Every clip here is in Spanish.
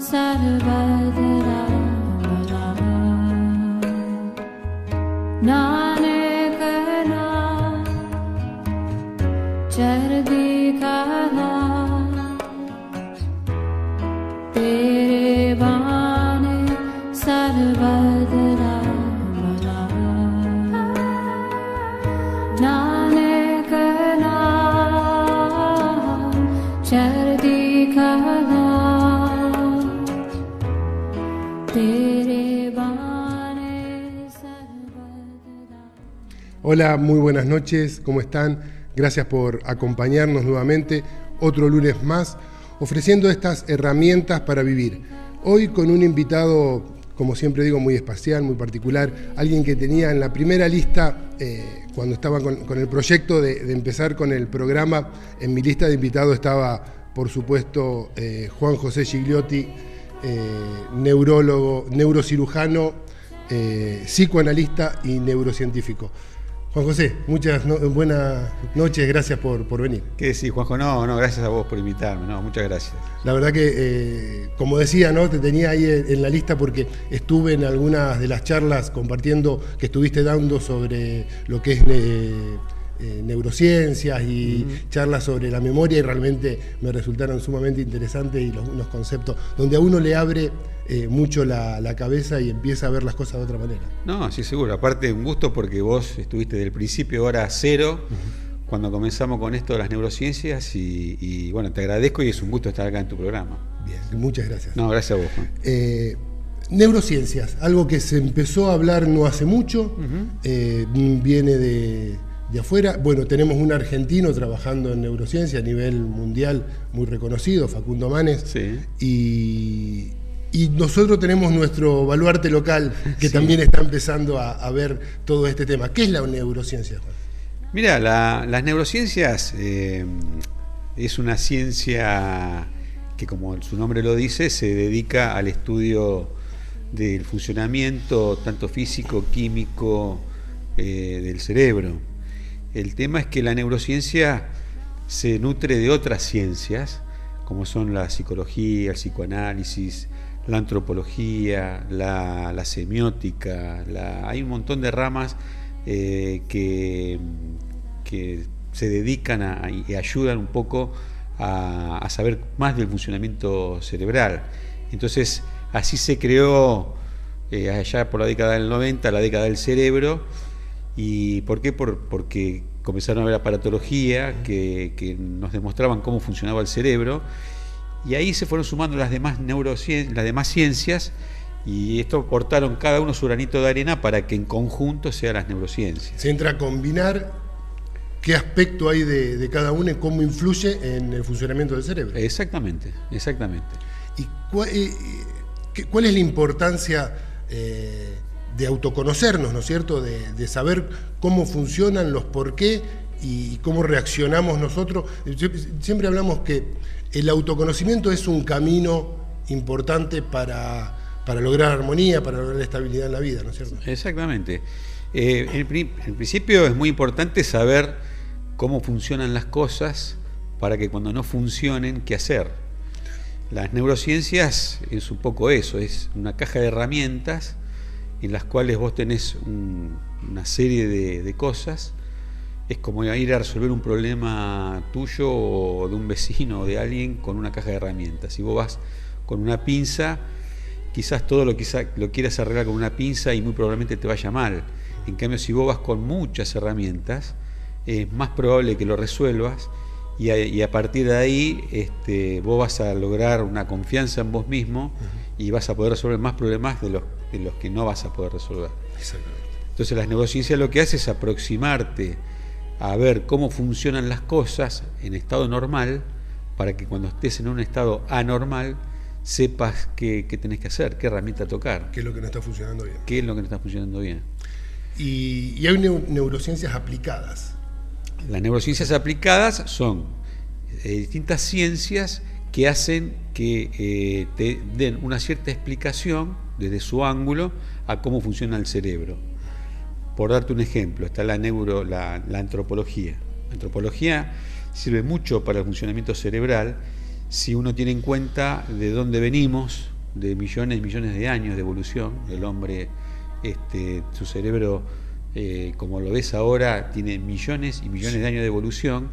sarvadra nanak naam chardi kala tere bane sarvadra nanak naam chardi kala tere bane sarvadra. Hola, muy buenas noches, ¿cómo están? Gracias por acompañarnos nuevamente, otro lunes más, ofreciendo estas herramientas para vivir. Hoy con un invitado, como siempre digo, muy especial, muy particular, alguien que tenía en la primera lista, cuando estaba con el proyecto de empezar con el programa, en mi lista de invitados estaba, por supuesto, Juan José Gigliotti, neurólogo, neurocirujano, psicoanalista y neurocientífico. Juan José, buenas noches, gracias por venir. ¿Qué decís, Juanjo? No, gracias a vos por invitarme, muchas gracias. La verdad que, como decía, te tenía ahí en la lista porque estuve en algunas de las charlas compartiendo que estuviste dando sobre lo que es neurociencias y charlas sobre la memoria, y realmente me resultaron sumamente interesantes y unos conceptos donde a uno le abre mucho la cabeza y empieza a ver las cosas de otra manera. No, sí, seguro. Aparte, un gusto porque vos estuviste desde el principio, hora cero, cuando comenzamos con esto de las neurociencias y bueno, te agradezco y es un gusto estar acá en tu programa. Bien, muchas gracias. No, gracias a vos, Juan. Neurociencias, algo que se empezó a hablar no hace mucho, viene de afuera. Bueno, tenemos un argentino trabajando en neurociencia a nivel mundial muy reconocido, Facundo Manes, Sí. Y nosotros tenemos nuestro baluarte local que Sí. también está empezando a ver todo este tema. ¿Qué es la neurociencia, Juan? Mira, las neurociencias es una ciencia que, como su nombre lo dice, se dedica al estudio del funcionamiento tanto físico, químico, del cerebro. El tema es que la neurociencia se nutre de otras ciencias, como son la psicología, el psicoanálisis, la antropología, la semiótica, hay un montón de ramas que se dedican y ayudan un poco a saber más del funcionamiento cerebral. Entonces, así se creó allá por la década del 90, la década del cerebro. ¿Y por qué? Porque comenzaron a ver aparatología que nos demostraban cómo funcionaba el cerebro, y ahí se fueron sumando las demás neurociencias, las demás ciencias, y esto aportaron cada uno su granito de arena para que en conjunto sean las neurociencias. Se entra a combinar qué aspecto hay de cada uno y cómo influye en el funcionamiento del cerebro. Exactamente. ¿Y cuál es la importancia de autoconocernos, ¿no es cierto? De saber cómo funcionan, los por qué y cómo reaccionamos nosotros. Siempre hablamos que el autoconocimiento es un camino importante para lograr armonía, para lograr estabilidad en la vida, ¿no es cierto? Exactamente. En principio es muy importante saber cómo funcionan las cosas para que cuando no funcionen, ¿qué hacer? Las neurociencias es un poco eso, es una caja de herramientas en las cuales vos tenés una serie de cosas. Es como ir a resolver un problema tuyo o de un vecino o de alguien con una caja de herramientas. Si vos vas con una pinza, quizás todo lo quieras arreglar con una pinza y muy probablemente te vaya mal. En cambio, si vos vas con muchas herramientas, es más probable que lo resuelvas y a partir de ahí vos vas a lograr una confianza en vos mismo y vas a poder resolver más problemas de los que no vas a poder resolver. Exactamente. Entonces la neurociencia lo que hace es aproximarte a ver cómo funcionan las cosas en estado normal para que cuando estés en un estado anormal sepas qué tenés que hacer, qué herramienta tocar. ¿Qué es lo que no está funcionando bien? ¿Qué es lo que no está funcionando bien? Y hay neurociencias aplicadas. Las neurociencias aplicadas son distintas ciencias que hacen que te den una cierta explicación desde su ángulo a cómo funciona el cerebro. Por darte un ejemplo, está la antropología. La antropología sirve mucho para el funcionamiento cerebral si uno tiene en cuenta de dónde venimos, de millones y millones de años de evolución. El hombre, su cerebro, como lo ves ahora, tiene millones y millones de años de evolución,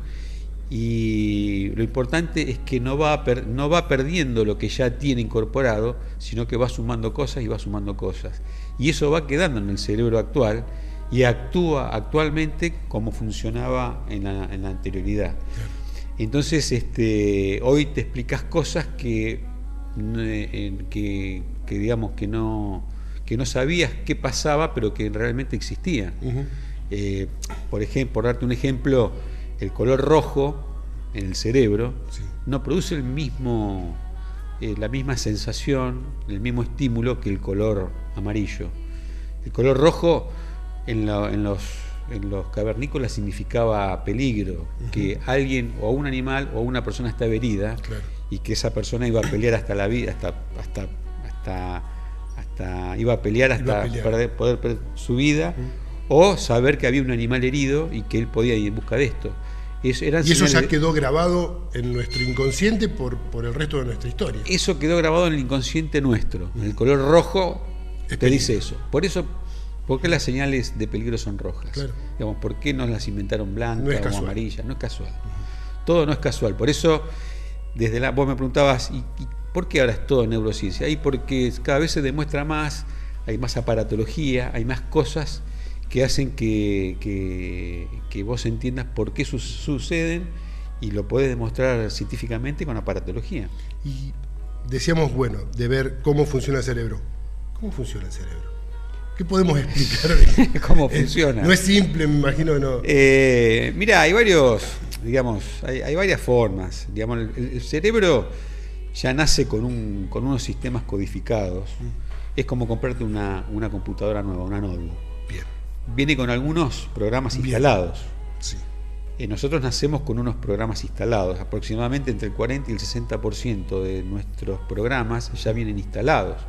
y lo importante es que no va perdiendo lo que ya tiene incorporado, sino que va sumando cosas y va sumando cosas. Y eso va quedando en el cerebro actual y actúa actualmente como funcionaba en la anterioridad. Entonces, hoy te explicas cosas que digamos que no sabías qué pasaba, pero que realmente existían. Por ejemplo, por darte un ejemplo, el color rojo en el cerebro no produce la misma sensación, el mismo estímulo que el color amarillo. El color rojo en los cavernícolas significaba peligro, que alguien o un animal o una persona estaba herida, y que esa persona iba a pelear hasta la vida, iba a pelear hasta poder perder su vida, o saber que había un animal herido y que él podía ir en busca de esto. Y eso ya quedó grabado en nuestro inconsciente por el resto de nuestra historia. Eso quedó grabado en el inconsciente nuestro. El color rojo te dice eso. ¿Por qué las señales de peligro son rojas? Digamos, ¿por qué no las inventaron blancas o amarillas? No es casual. Todo no es casual. Por eso, vos me preguntabas, ¿y por qué ahora es todo neurociencia? Y porque cada vez se demuestra más, hay más aparatología, hay más cosas que hacen que vos entiendas por qué suceden, y lo podés demostrar científicamente con aparatología. Y decíamos, de ver cómo funciona el cerebro. ¿Cómo funciona el cerebro? ¿Qué podemos explicar de cómo funciona? No es simple, me imagino, ¿no? Mirá, hay varias formas. Digamos, el cerebro ya nace con unos sistemas codificados. Es como comprarte una computadora nueva, una notebook. Bien. Viene con algunos programas instalados. Sí. Nosotros nacemos con unos programas instalados. Aproximadamente entre el 40 y el 60% de nuestros programas ya vienen instalados.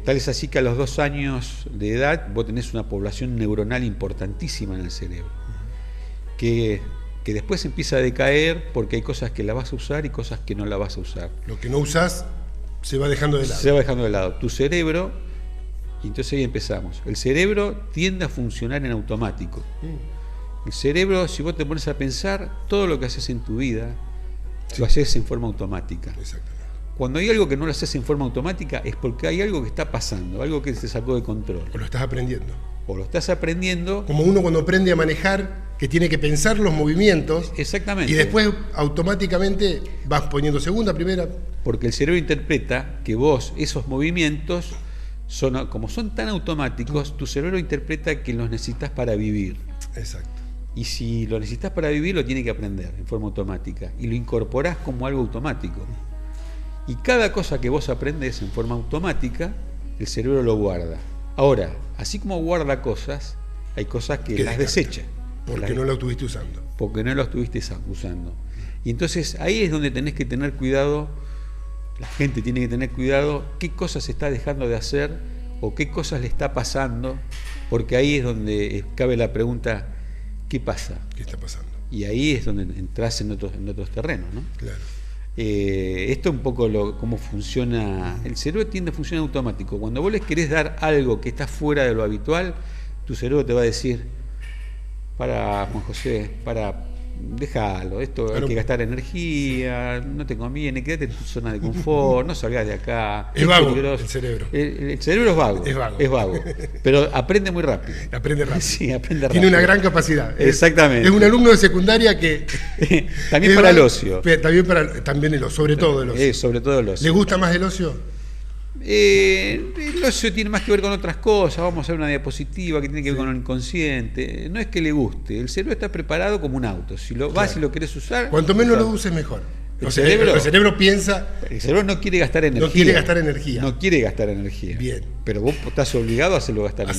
Tal es así que a los 2 años de edad vos tenés una población neuronal importantísima en el cerebro, que después empieza a decaer porque hay cosas que la vas a usar y cosas que no la vas a usar. Lo que no usás se va dejando de lado. Se va dejando de lado. Tu cerebro, y entonces ahí empezamos. El cerebro tiende a funcionar en automático. El cerebro, si vos te pones a pensar, todo lo que haces en tu vida, lo haces en forma automática. Exactamente. Cuando hay algo que no lo haces en forma automática es porque hay algo que está pasando, algo que se sacó de control. O lo estás aprendiendo. O lo estás aprendiendo. Como uno cuando aprende a manejar, que tiene que pensar los movimientos. Exactamente. Y después automáticamente vas poniendo segunda, primera. Porque el cerebro interpreta que vos, esos movimientos, como son tan automáticos, tu cerebro interpreta que los necesitas para vivir. Exacto. Y si lo necesitas para vivir, lo tiene que aprender en forma automática. Y lo incorporás como algo automático. Y cada cosa que vos aprendés en forma automática, el cerebro lo guarda. Ahora, así como guarda cosas, hay cosas que las desecha. Porque no lo estuviste usando. Porque no lo estuviste usando. Y entonces ahí es donde tenés que tener cuidado, la gente tiene que tener cuidado, qué cosas está dejando de hacer o qué cosas le está pasando, porque ahí es donde cabe la pregunta, ¿qué pasa? ¿Qué está pasando? Y ahí es donde entras en otros terrenos, ¿no? Claro. Esto es un poco cómo funciona. El cerebro tiende a funcionar automático. Cuando vos les querés dar algo que está fuera de lo habitual, tu cerebro te va a decir: para, Juan José, déjalo, esto hay que gastar energía, no te conviene, quédate en tu zona de confort, no salgas de acá. Es vago peligroso. El cerebro. El cerebro es vago. Pero aprende muy rápido. Sí, aprende rápido. Tiene una gran capacidad. Exactamente. Es un alumno de secundaria que... también para el ocio. También el ocio, sobre todo el ocio. Sobre todo el ocio. ¿Le gusta más el ocio? El ocio tiene más que ver con otras cosas. Vamos a hacer una diapositiva que tiene que ver con el inconsciente. No es que le guste, el cerebro está preparado como un auto. Si lo vas y lo querés usar, cuanto menos lo uses mejor. El cerebro piensa. El cerebro no quiere gastar energía. No quiere gastar energía. Bien. Pero vos estás obligado a hacerlo gastar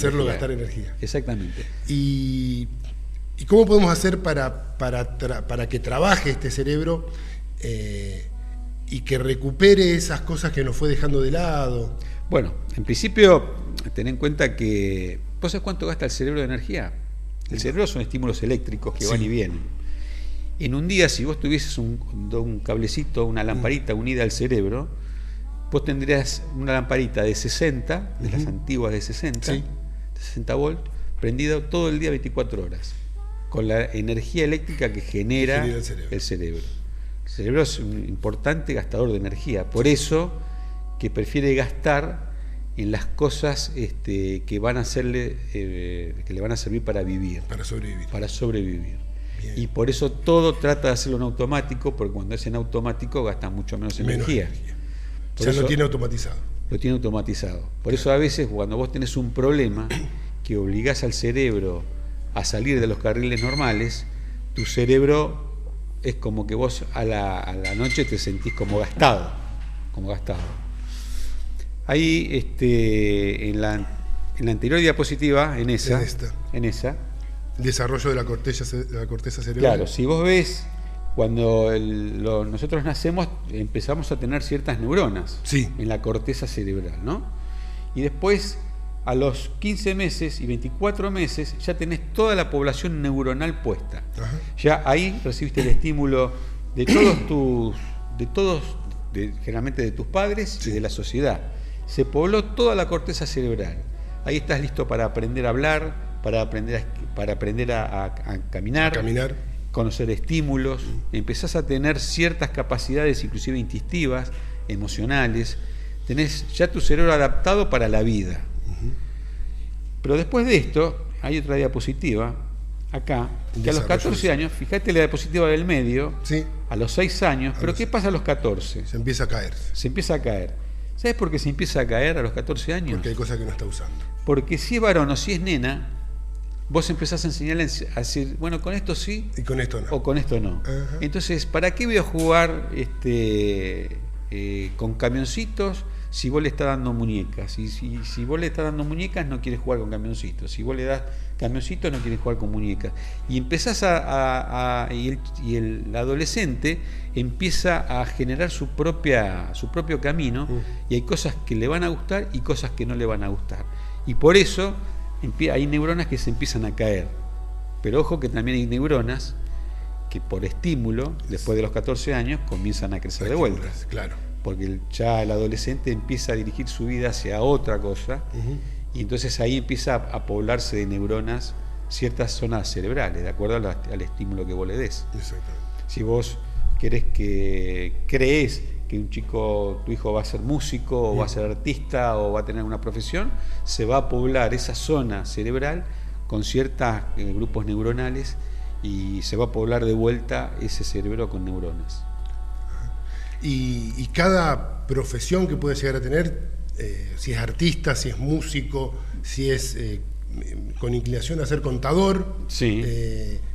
energía. Exactamente. ¿Y cómo podemos hacer para que trabaje este cerebro y que recupere esas cosas que nos fue dejando de lado? Bueno, en principio, ten en cuenta que... ¿Vos sabés cuánto gasta el cerebro de energía? El cerebro son estímulos eléctricos que van y vienen. En un día, si vos tuvieses un cablecito, una lamparita unida al cerebro, vos tendrías una lamparita de 60, de las antiguas de 60, Sí. de 60 volts, prendida todo el día 24 horas, con la energía eléctrica que genera el cerebro. el cerebro. El cerebro es un importante gastador de energía, por eso que prefiere gastar en las cosas que van a hacerle, que le van a servir para vivir, Para sobrevivir. para sobrevivir. Bien. Y por eso todo trata de hacerlo en automático, porque cuando es en automático gasta mucho menos energía. Por Ya eso lo tiene automatizado. lo tiene automatizado. Por eso a veces cuando vos tenés un problema que obligás al cerebro a salir de los carriles normales, tu cerebro es como que vos a la noche te sentís como gastado. Ahí en la anterior diapositiva, en esa, En esta. El desarrollo de la corteza cerebral. claro, si vos ves, cuando nosotros nacemos empezamos a tener ciertas neuronas Sí. en la corteza cerebral, ¿no? Y después, a los 15 meses y 24 meses, ya tenés toda la población neuronal puesta. Ajá. Ya ahí recibiste el estímulo de generalmente de tus padres y de la sociedad. Se pobló toda la corteza cerebral. Ahí estás listo para aprender a hablar, para aprender a caminar, conocer estímulos, empezás a tener ciertas capacidades, inclusive instintivas, emocionales, tenés ya tu cerebro adaptado para la vida. Pero después de esto, hay otra diapositiva, acá, que a los 14 años, fíjate la diapositiva del medio, Sí. a los 6 años, pero ¿qué pasa a los 14? Se empieza a caer. Se empieza a caer. ¿Sabes por qué se empieza a caer a los 14 años? Porque hay cosas que no está usando. Porque si es varón o si es nena, vos empezás a enseñarle a decir, bueno, con esto sí Y con esto no. o con esto no. Ajá. Entonces, ¿para qué voy a jugar con camioncitos si vos le estás dando muñecas? Y si vos le estás dando muñecas, no quieres jugar con camioncitos. Si vos le das camioncitos, no quieres jugar con muñecas. Y empezás y el adolescente empieza a generar su propio camino, y hay cosas que le van a gustar y cosas que no le van a gustar. Y por eso hay neuronas que se empiezan a caer. Pero ojo que también hay neuronas que por estímulo, después de los 14 años, comienzan a crecer de vuelta. Claro. Porque ya el adolescente empieza a dirigir su vida hacia otra cosa, y entonces ahí empieza a poblarse de neuronas ciertas zonas cerebrales, de acuerdo al estímulo que vos le des. Exactamente. Si vos crees que tu hijo va a ser músico, o va a ser artista, o va a tener una profesión, se va a poblar esa zona cerebral con ciertos grupos neuronales, y se va a poblar de vuelta ese cerebro con neuronas. Y cada profesión que puede llegar a tener, si es artista, si es músico, si es con inclinación a ser contador, Sí.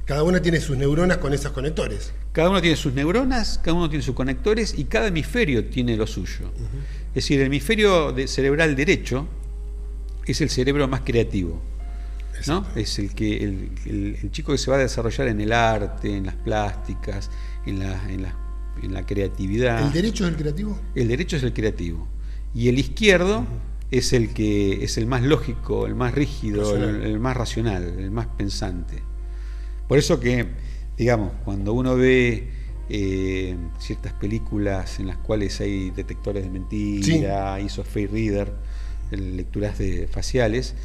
Cada una tiene sus neuronas con esos conectores. Cada uno tiene sus neuronas, cada uno tiene sus conectores, y cada hemisferio tiene lo suyo. Es decir, el hemisferio cerebral derecho es el cerebro más creativo, ¿no? Es el chico que se va a desarrollar en el arte, en las plásticas, en la creatividad. ¿El derecho es el creativo? El derecho es el creativo. Y el izquierdo es el que es el más lógico, el más rígido, el más racional, el más pensante. Por eso que, digamos, cuando uno ve ciertas películas en las cuales hay detectores de mentira, hizo face reader, lecturas faciales,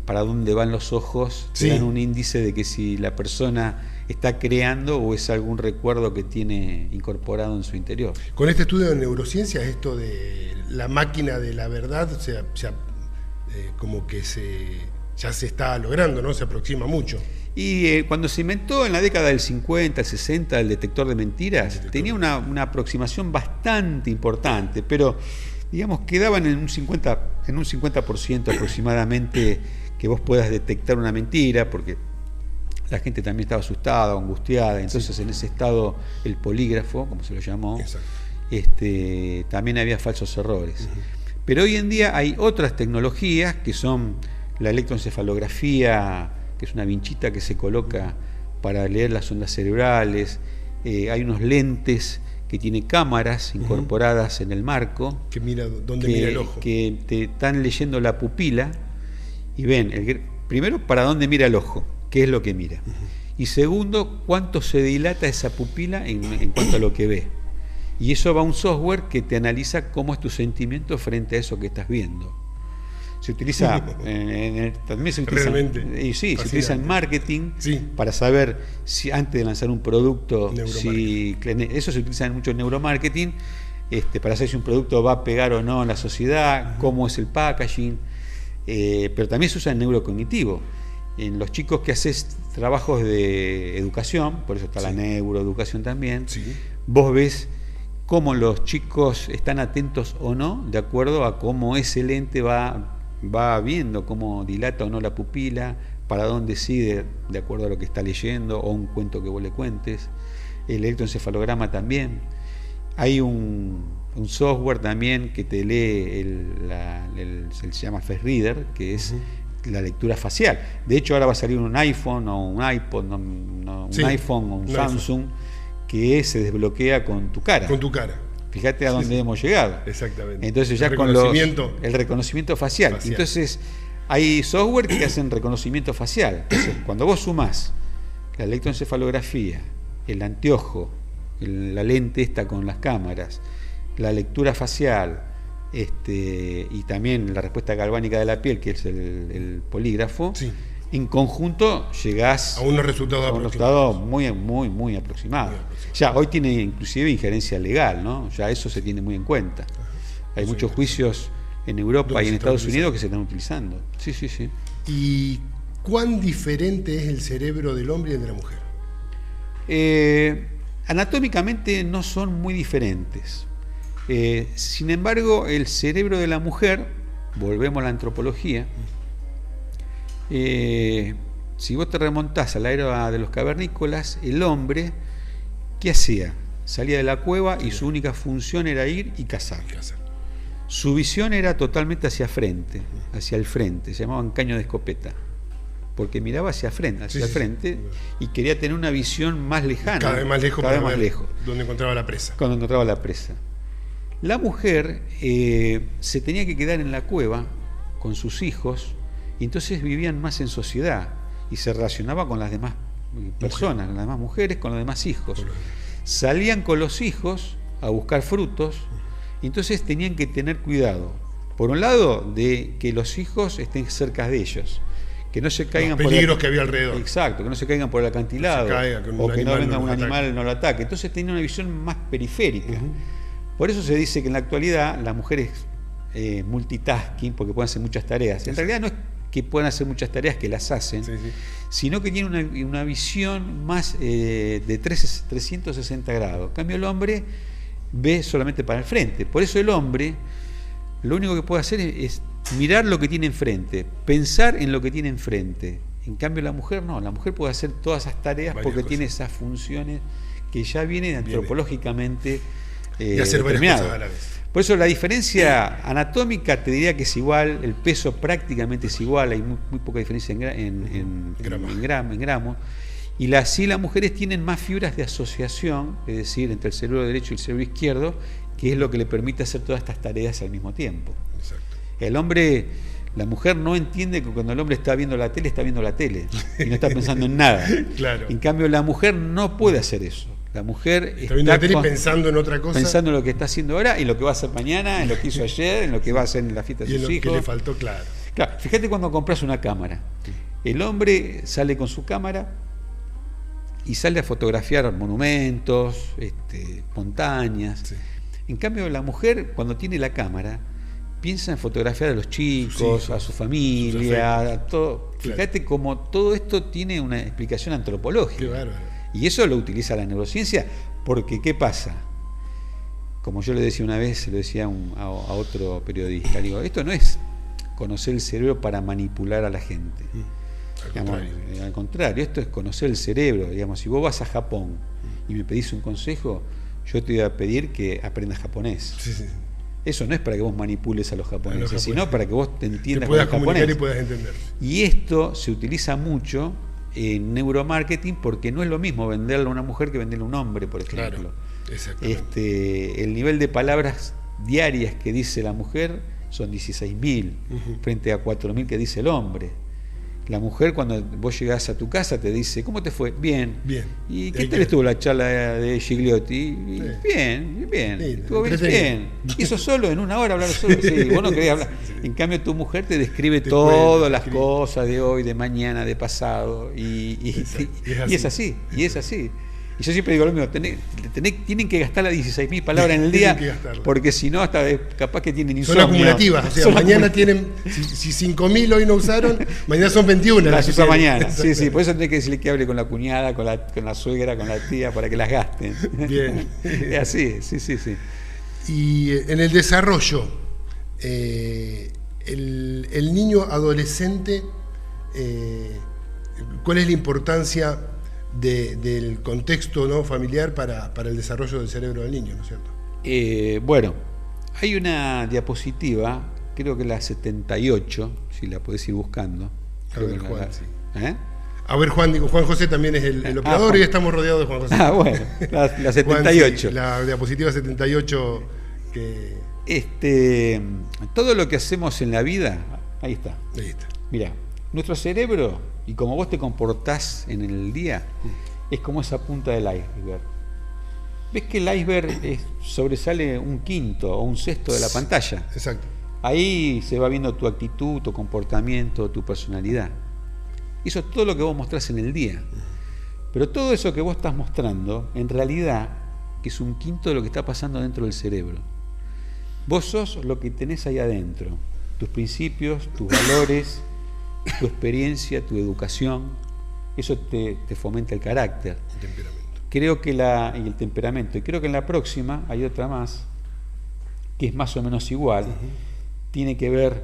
para dónde van los ojos, te dan un índice de que si la persona está creando o es algún recuerdo que tiene incorporado en su interior. Con este estudio de neurociencia, esto de la máquina de la verdad, como que ya se está logrando, ¿no? Se aproxima mucho. Y cuando se inventó en la década del 50, el 60, el detector de mentiras, tenía una aproximación bastante importante, pero digamos quedaban en un 50% aproximadamente que vos puedas detectar una mentira, porque la gente también estaba asustada, angustiada. Entonces en ese estado el polígrafo, como se lo llamó, también había falsos errores. Pero hoy en día hay otras tecnologías que son la electroencefalografía, que es una vinchita que se coloca para leer las ondas cerebrales. Hay unos lentes que tienen cámaras incorporadas en el marco, que mira dónde mira el ojo, que te están leyendo la pupila y ven primero para dónde mira el ojo, qué es lo que mira, y segundo, cuánto se dilata esa pupila en cuanto a lo que ve. Y eso va a un software que te analiza cómo es tu sentimiento frente a eso que estás viendo. Se utiliza también se utiliza, realmente y sí, se utiliza en marketing, sí, para saber si antes de lanzar un producto, si eso se utiliza mucho en neuromarketing, para saber si un producto va a pegar o no en la sociedad, cómo es el packaging, pero también se usa en neurocognitivo. En los chicos que haces trabajos de educación, por eso está la neuroeducación también, vos ves cómo los chicos están atentos o no, de acuerdo a cómo ese lente va viendo, cómo dilata o no la pupila, para dónde sigue de acuerdo a lo que está leyendo o un cuento que vos le cuentes. El electroencefalograma también. Hay un software también que te lee se llama Face Reader, que es la lectura facial. De hecho, ahora va a salir un iPhone o un iPod, un iPhone o un Samsung, que se desbloquea con tu cara. Con tu cara. Fíjate a dónde hemos llegado. Exactamente. Entonces ya el reconocimiento facial. Entonces hay software que hacen reconocimiento facial. Entonces, cuando vos sumás la electroencefalografía, el anteojo, la lente esta con las cámaras, la lectura facial, y también la respuesta galvánica de la piel, que es el polígrafo, en conjunto llegás a unos resultados muy, muy, muy aproximados. Ya hoy tiene inclusive injerencia legal, ¿no? Ya eso se tiene muy en cuenta. Hay muchos juicios en Europa y en Estados Unidos que se están utilizando. Sí. ¿Y cuán diferente es el cerebro del hombre y el de la mujer? Anatómicamente no son muy diferentes. Sin embargo, el cerebro de la mujer, volvemos a la antropología, si vos te remontás a la era de los cavernícolas, el hombre, ¿qué hacía? Salía de la cueva y su única función era ir y cazar. Su visión era totalmente hacia frente, hacia el frente, se llamaban caño de escopeta, porque miraba hacia el frente y quería tener una visión más lejana. Cada vez más lejos, donde encontraba la presa. Cuando encontraba la presa. La mujer se tenía que quedar en la cueva con sus hijos, y entonces vivían más en sociedad y se relacionaba con las demás personas, con las demás mujeres, con los demás hijos. Salían con los hijos a buscar frutos, y entonces tenían que tener cuidado, por un lado, de que los hijos estén cerca de ellos, que no se caigan los peligros que había alrededor. Exacto, que no se caigan por el acantilado, o que no venga un animal no lo ataque. Entonces tenía una visión más periférica. Por eso se dice que en la actualidad las mujeres multitasking, porque pueden hacer muchas tareas. En realidad no es que puedan hacer muchas tareas, que las hacen, sino que tienen una visión más de 360 grados. En cambio, el hombre ve solamente para el frente. Por eso el hombre lo único que puede hacer es mirar lo que tiene enfrente, pensar en lo que tiene enfrente. En cambio, la mujer no. La mujer puede hacer todas esas tareas porque tiene esas funciones que ya vienen antropológicamente y hacer varias cosas a la vez. Por eso la diferencia anatómica te diría que es igual, el peso prácticamente es igual, hay muy poca diferencia en gramos. Y las mujeres tienen más fibras de asociación, es decir, entre el cerebro derecho y el cerebro izquierdo, que es lo que le permite hacer todas estas tareas al mismo tiempo. Exacto. La mujer no entiende que cuando el hombre está viendo la tele y no está pensando en nada. Claro. En cambio, la mujer no puede hacer eso. La mujer está viendo la tele pensando en otra cosa. Pensando en lo que está haciendo ahora, en lo que va a hacer mañana, en lo que hizo ayer, en lo que va a hacer en la fiesta de sus hijos. Y en lo que le faltó, claro. Fíjate cuando compras una cámara. El hombre sale con su cámara y sale a fotografiar monumentos, montañas. Sí. En cambio, la mujer, cuando tiene la cámara, piensa en fotografiar a los chicos, a su familia, a todo. Claro. Fíjate cómo todo esto tiene una explicación antropológica. Qué bárbaro. Y eso lo utiliza la neurociencia, porque ¿qué pasa? Como yo le decía una vez, le decía a otro periodista, digo, esto no es conocer el cerebro para manipular a la gente. Al contrario, esto es conocer el cerebro. Digamos, si vos vas a Japón y me pedís un consejo, yo te voy a pedir que aprendas japonés. Eso no es para que vos manipules a los japoneses, sino para que vos te entiendas con el japonés. Y puedas entender. Y esto se utiliza mucho en neuromarketing, porque no es lo mismo venderle a una mujer que venderle a un hombre, por ejemplo. Claro, el nivel de palabras diarias que dice la mujer son 16.000 frente a 4.000 que dice el hombre. La mujer, cuando vos llegás a tu casa, te dice, ¿cómo te fue? Bien. Bien. ¿Y qué tal estuvo la charla de Gigliotti? Y, bien, bien. Sí, Estuvo bien, entretenido. bien. Hizo solo, en una hora hablar solo. Sí, vos no querías hablar. En cambio, tu mujer te describe Te todas cuenta, las describe. cosas de hoy, de mañana, de pasado. Y es así, y es así. Y yo siempre digo lo mismo, tienen que gastar las 16.000 palabras en el Tienen día, que gastarlas. porque si no, hasta capaz que tienen Son insomnio. acumulativas, o sea, Son mañana tienen, si 5.000 hoy no usaron, mañana son 21. las que usa tienen. mañana. Sí, sí, por eso tenés que decirle que hable con la cuñada, con la suegra, con la tía, para que las gasten. Bien. Es así, sí, sí, sí. Y en el desarrollo, el niño adolescente, ¿cuál es la importancia del contexto, ¿no?, familiar para el desarrollo del cerebro del niño, ¿no es cierto? Bueno, hay una diapositiva, creo que la 78, si la podés ir buscando. A ver, Juan, sí. ¿Eh? A ver, Juan José también es el operador y estamos rodeados de Juan José. Ah, bueno, la 78. Juan, sí, la diapositiva 78 que... Todo lo que hacemos en la vida, ahí está. Ahí está. Mira, nuestro cerebro, y como vos te comportás en el día, es como esa punta del iceberg. ¿Ves que el iceberg sobresale un quinto o un sexto de la pantalla? Exacto. Ahí se va viendo tu actitud, tu comportamiento, tu personalidad. Eso es todo lo que vos mostrás en el día. Pero todo eso que vos estás mostrando, en realidad, que es un quinto de lo que está pasando dentro del cerebro. Vos sos lo que tenés ahí adentro. Tus principios, tus valores, tu experiencia, tu educación. Eso te fomenta el carácter. El temperamento. Creo que y el temperamento. Y creo que en la próxima hay otra más, que es más o menos igual. Tiene que ver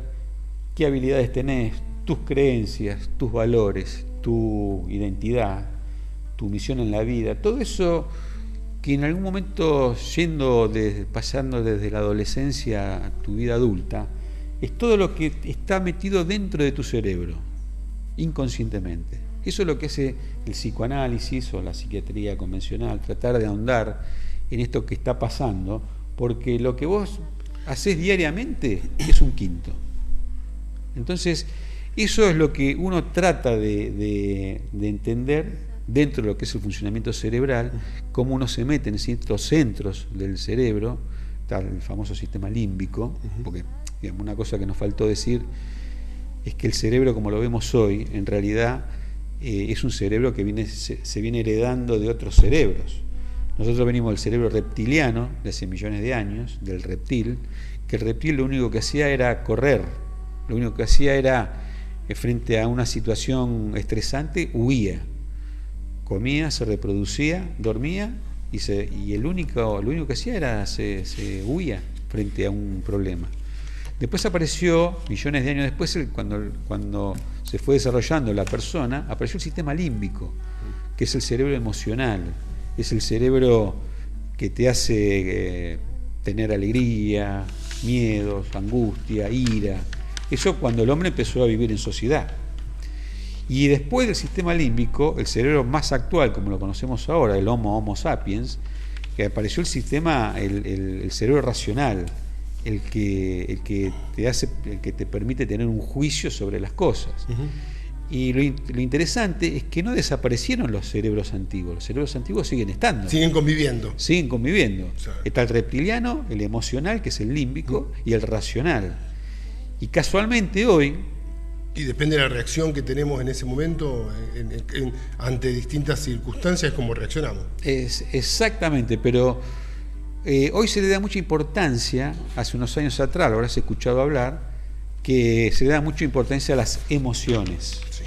qué habilidades tenés, tus creencias, tus valores, tu identidad, tu misión en la vida. Todo eso que en algún momento, pasando desde la adolescencia a tu vida adulta, es todo lo que está metido dentro de tu cerebro, inconscientemente. Eso es lo que hace el psicoanálisis o la psiquiatría convencional, tratar de ahondar en esto que está pasando, porque lo que vos haces diariamente es un quinto. Entonces, eso es lo que uno trata de entender dentro de lo que es el funcionamiento cerebral, cómo uno se mete en ciertos centros del cerebro, está el famoso sistema límbico, porque digamos, una cosa que nos faltó decir es que el cerebro, como lo vemos hoy, en realidad es un cerebro que se viene heredando de otros cerebros. Nosotros venimos del cerebro reptiliano, de hace millones de años, del reptil, que el reptil lo único que hacía era correr, lo único que hacía era, frente a una situación estresante, huía. Comía, se reproducía, dormía y lo único que hacía era se huía frente a un problema. Después apareció, millones de años después, cuando se fue desarrollando la persona, apareció el sistema límbico, que es el cerebro emocional, es el cerebro que te hace tener alegría, miedos, angustia, ira. Eso cuando el hombre empezó a vivir en sociedad. Y después del sistema límbico, el cerebro más actual, como lo conocemos ahora, el Homo sapiens, que apareció el sistema, el cerebro racional, el que te permite tener un juicio sobre las cosas. Y lo interesante es que no desaparecieron los cerebros antiguos. Los cerebros antiguos siguen estando. Siguen conviviendo. Siguen conviviendo. Sí. Está el reptiliano, el emocional, que es el límbico, y el racional. Y casualmente hoy... Y depende de la reacción que tenemos en ese momento, ante distintas circunstancias, cómo reaccionamos. Exactamente, pero hoy se le da mucha importancia, hace unos años atrás, lo habrás escuchado hablar, que se le da mucha importancia a las emociones. Sí.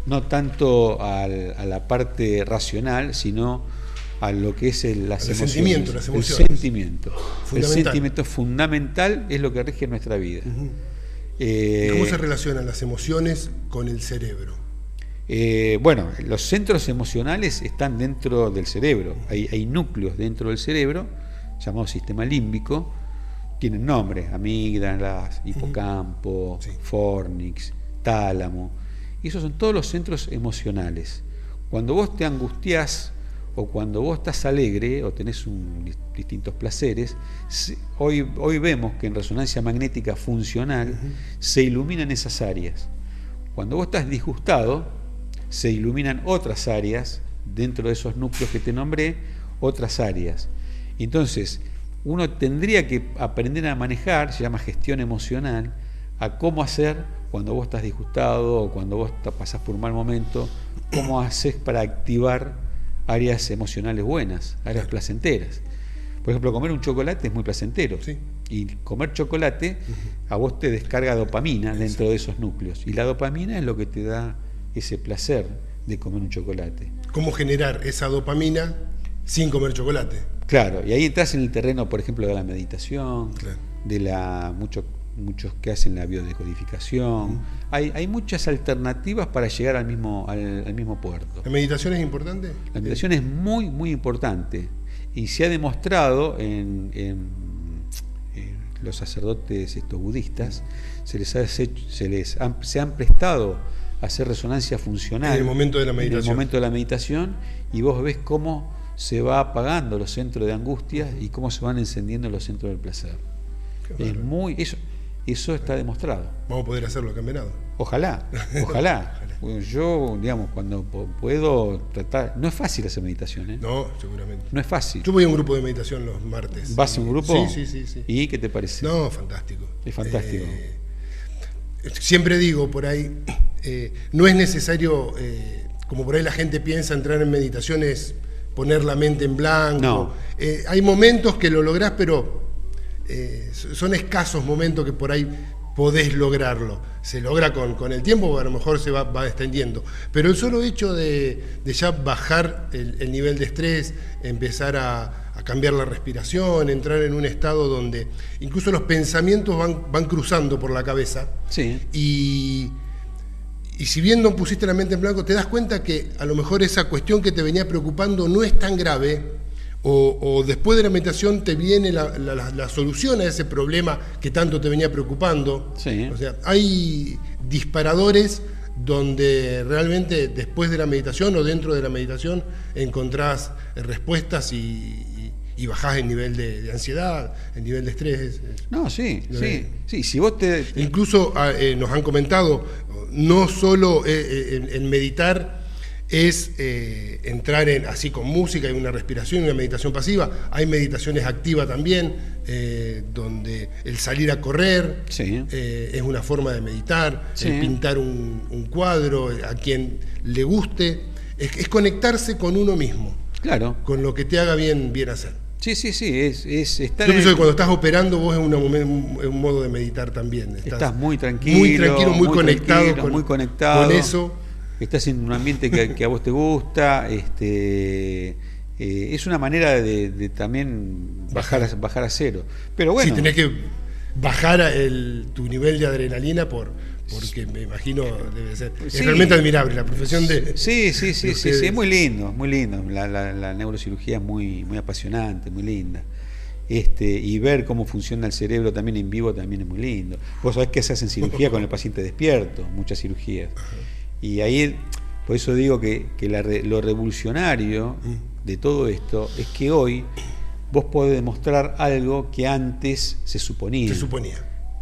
No tanto a la parte racional, sino a lo que es las emociones. Sentimiento, las emociones. El sentimiento. Fundamental. El sentimiento fundamental es lo que rige nuestra vida. ¿Y cómo se relacionan las emociones con el cerebro? Bueno, los centros emocionales están dentro del cerebro. Hay núcleos dentro del cerebro, llamados sistema límbico, tienen nombre, amígdalas, hipocampo, Sí. fornix, tálamo. Y esos son todos los centros emocionales. Cuando vos te angustiás o cuando vos estás alegre o tenés distintos placeres, hoy vemos que en resonancia magnética funcional se iluminan esas áreas. Cuando vos estás disgustado, se iluminan otras áreas, dentro de esos núcleos que te nombré, otras áreas. Entonces, uno tendría que aprender a manejar, se llama gestión emocional, a cómo hacer cuando vos estás disgustado o cuando vos pasás por un mal momento, cómo haces para activar áreas emocionales buenas, áreas placenteras. Por ejemplo, comer un chocolate es muy placentero. Sí. Y comer chocolate a vos te descarga dopamina dentro de esos núcleos. Y la dopamina es lo que te da ese placer de comer un chocolate. ¿Cómo generar esa dopamina sin comer chocolate? Claro, y ahí entras en el terreno, por ejemplo, de la meditación, Claro. de muchos que hacen la biodecodificación. Hay muchas alternativas para llegar al mismo puerto. ¿La meditación es importante? La meditación es muy, muy importante. Y se ha demostrado en los sacerdotes budistas, se han prestado a hacer resonancia funcional En el momento de la en meditación. el momento de la meditación, y vos ves cómo se va apagando los centros de angustia y cómo se van encendiendo los centros del placer. Qué bárbaro. Eso está demostrado. Vamos a poder hacerlo acá en Venado. Ojalá. Bueno, yo, digamos, cuando puedo tratar. No es fácil hacer meditación, ¿eh? No, seguramente. No es fácil. Yo voy a un grupo de meditación los martes. ¿Vas a un grupo? Sí. ¿Y qué te parece? No, fantástico. Es fantástico. Siempre digo por ahí, no es necesario, como por ahí la gente piensa, entrar en meditaciones, poner la mente en blanco. No. Hay momentos que lo lográs, pero son escasos momentos que por ahí podés lograrlo. Se logra con el tiempo, a lo mejor se va extendiendo. Pero el solo hecho de ya bajar el nivel de estrés, empezar a cambiar la respiración, entrar en un estado donde incluso los pensamientos van cruzando por la cabeza. Sí. Y si bien no pusiste la mente en blanco, te das cuenta que a lo mejor esa cuestión que te venía preocupando no es tan grave, o después de la meditación te viene la solución a ese problema que tanto te venía preocupando. Sí. O sea, hay disparadores donde realmente después de la meditación o dentro de la meditación encontrás respuestas y bajás el nivel de ansiedad, el nivel de estrés. No, sí. Si vos Incluso nos han comentado, no solo en meditar es entrar así con música y una respiración y una meditación pasiva. Hay meditaciones activas también, donde el salir a correr es una forma de meditar, el pintar un cuadro, a quien le guste, es conectarse con uno mismo, claro, con lo que te haga bien hacer. Sí, es estar. Yo pienso que cuando estás operando vos es un modo de meditar también. Estás muy tranquilo, muy conectado con eso. Estás en un ambiente que a vos te gusta. Es una manera de también bajar a cero. Pero bueno. Sí, tenés que bajar tu nivel de adrenalina porque me imagino debe ser. Es realmente admirable la profesión de. Sí, es muy lindo. La neurocirugía es muy apasionante, muy linda. Y ver cómo funciona el cerebro también en vivo también es muy lindo. Vos sabés que se hacen cirugía con el paciente despierto, muchas cirugías. Y ahí, por eso digo que lo revolucionario de todo esto es que hoy vos podés demostrar algo que antes se suponía.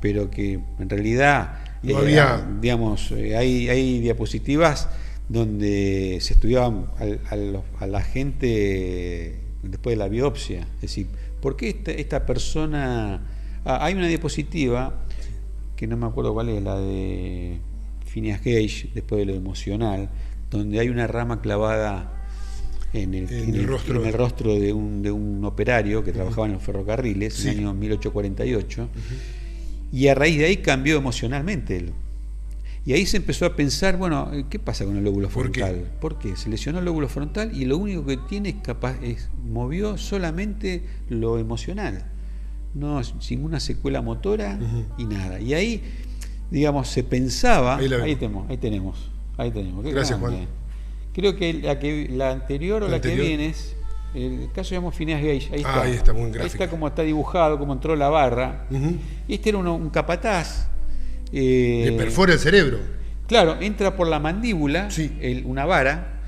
Pero que en realidad no había. Digamos, hay diapositivas donde se estudiaban a la gente después de la biopsia. Es decir, ¿por qué esta persona? Hay una diapositiva que no me acuerdo cuál es, la de Phineas Gage, después de lo emocional, donde hay una rama clavada en el rostro de un operario que trabajaba en los ferrocarriles en el año 1848, y a raíz de ahí cambió emocionalmente él. Y ahí se empezó a pensar, bueno, ¿qué pasa con el lóbulo frontal? ¿Por qué? Se lesionó el lóbulo frontal y lo único que tiene movió solamente lo emocional, no sin una secuela motora y nada. Y ahí, digamos, se pensaba. Ahí tenemos. Gracias, Juan. Creo que la anterior o la que viene es el caso, llamamos Phineas Gage. Ahí está muy gráfico. Ahí está como está dibujado, como entró la barra. Y este era un capataz. Le perfora el cerebro. Claro, entra por la mandíbula, una vara,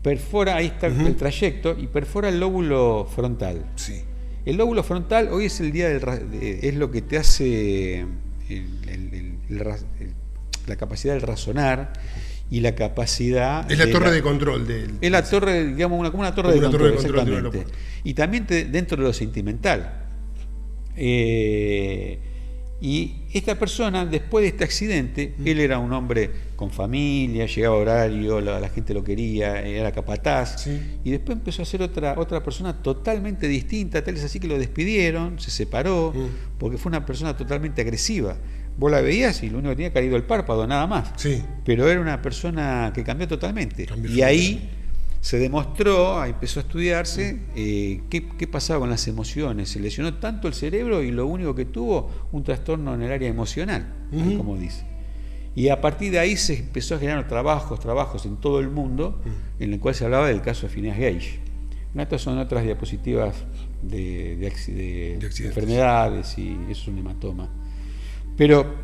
perfora, ahí está el trayecto, y perfora el lóbulo frontal. Sí. El lóbulo frontal hoy es el día es lo que te hace la capacidad del razonar y la capacidad... Es la torre de control del... Es la torre, digamos, como una torre de control, exactamente. Y también dentro de lo sentimental. Y esta persona, después de este accidente, él era un hombre con familia, llegaba a horario, la gente lo quería, era capataz, sí. Y después empezó a ser otra persona totalmente distinta, tal es así que lo despidieron, se separó, porque fue una persona totalmente agresiva. Vos la veías y lo único que tenía caído el párpado, nada más. Sí. Pero era una persona que cambió totalmente. Cambió y ahí se demostró, empezó a estudiarse qué pasaba con las emociones. Se lesionó tanto el cerebro y lo único que tuvo, un trastorno en el área emocional, como dice. Y a partir de ahí se empezó a generar trabajos en todo el mundo, en el cual se hablaba del caso de Phineas Gage. Estas son otras diapositivas de enfermedades, y eso es un hematoma. Pero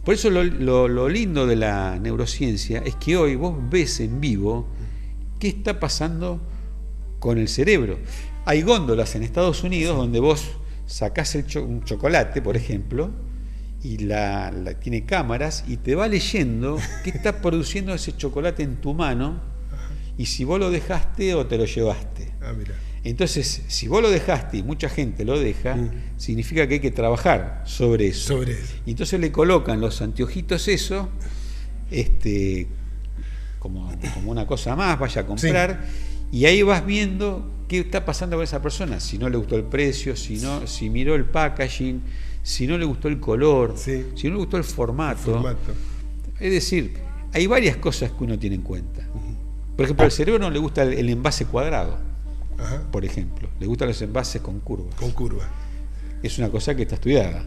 por eso lo lindo de la neurociencia es que hoy vos ves en vivo qué está pasando con el cerebro. Hay góndolas en Estados Unidos donde vos sacás un chocolate, por ejemplo, y tiene cámaras y te va leyendo qué está produciendo ese chocolate en tu mano y si vos lo dejaste o te lo llevaste. Mira. Entonces, si vos lo dejaste y mucha gente lo deja, significa que hay que trabajar sobre eso. Y entonces le colocan los anteojitos eso, como una cosa más, vaya a comprar, y ahí vas viendo qué está pasando con esa persona. Si no le gustó el precio, si miró el packaging, si no le gustó el color, si no le gustó el formato. Es decir, hay varias cosas que uno tiene en cuenta. Por ejemplo, al cerebro no le gusta el envase cuadrado. Por ejemplo, le gustan los envases con curvas. Es una cosa que está estudiada.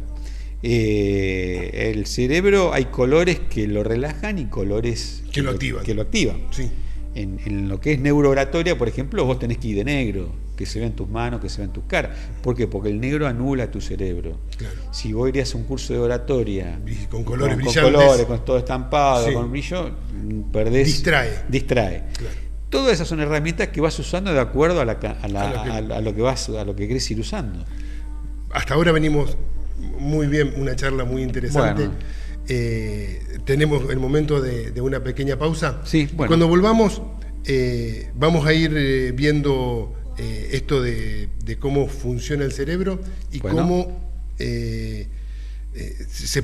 El cerebro, hay colores que lo relajan y colores que lo activan. Sí. En lo que es neurooratoria, por ejemplo, vos tenés que ir de negro, que se vean tus manos, que se vean tus caras. ¿Por qué? Porque el negro anula tu cerebro. Claro. Si vos irías a un curso de oratoria con colores brillantes, con colores, con todo estampado, con brillo, perdés. Distrae. Claro. Todas esas son herramientas que vas usando de acuerdo a lo que querés ir usando. Hasta ahora venimos muy bien, una charla muy interesante. Bueno. Tenemos el momento de una pequeña pausa. Sí, bueno. Cuando volvamos, vamos a ir viendo esto de cómo funciona el cerebro y cómo se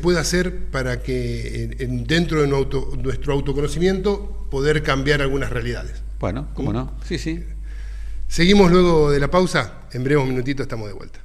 puede hacer para que dentro de nuestro autoconocimiento poder cambiar algunas realidades. Bueno, ¿cómo no? Sí. Seguimos luego de la pausa. En breves minutitos estamos de vuelta.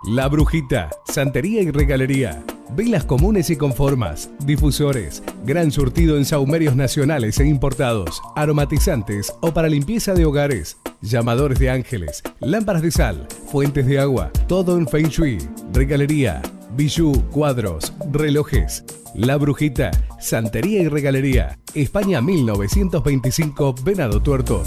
La Brujita, santería y regalería, velas comunes y con formas, difusores, gran surtido en sahumerios nacionales e importados, aromatizantes o para limpieza de hogares, llamadores de ángeles, lámparas de sal, fuentes de agua, todo en Feng Shui, regalería, bijú, cuadros, relojes. La Brujita, santería y regalería, España 1925, Venado Tuerto.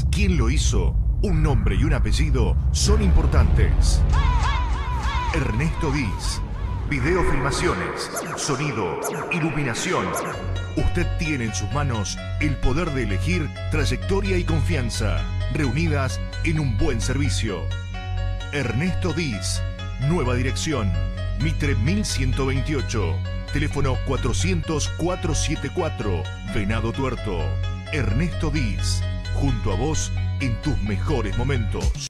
¿Quién lo hizo? Un nombre y un apellido son importantes. Ernesto Diz. Videofilmaciones, sonido, iluminación. Usted tiene en sus manos el poder de elegir trayectoria y confianza, reunidas en un buen servicio. Ernesto Diz. Nueva dirección. Mitre 1128. Teléfono 400-474. Venado Tuerto. Ernesto Diz. Junto a vos, en tus mejores momentos.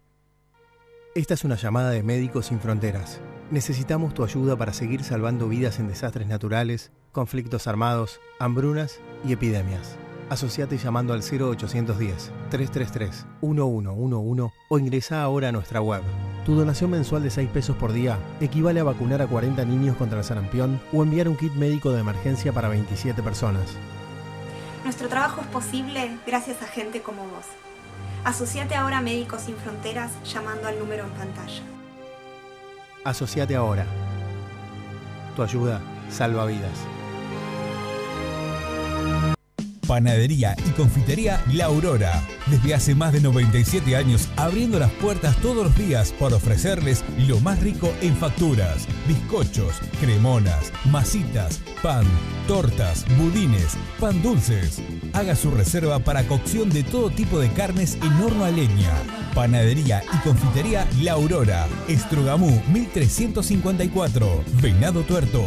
Esta es una llamada de Médicos Sin Fronteras. Necesitamos tu ayuda para seguir salvando vidas en desastres naturales, conflictos armados, hambrunas y epidemias. Asociate llamando al 0810-333-1111 o ingresa ahora a nuestra web. Tu donación mensual de 6 pesos por día equivale a vacunar a 40 niños contra el sarampión o enviar un kit médico de emergencia para 27 personas. Nuestro trabajo es posible gracias a gente como vos. Asociate ahora a Médicos Sin Fronteras llamando al número en pantalla. Asociate ahora. Tu ayuda salva vidas. Panadería y confitería La Aurora. Desde hace más de 97 años abriendo las puertas todos los días para ofrecerles lo más rico en facturas, bizcochos, cremonas, masitas, pan, tortas, budines, pan dulces. Haga su reserva para cocción de todo tipo de carnes en horno a leña. Panadería y confitería La Aurora. Estrogamú 1354, Venado Tuerto.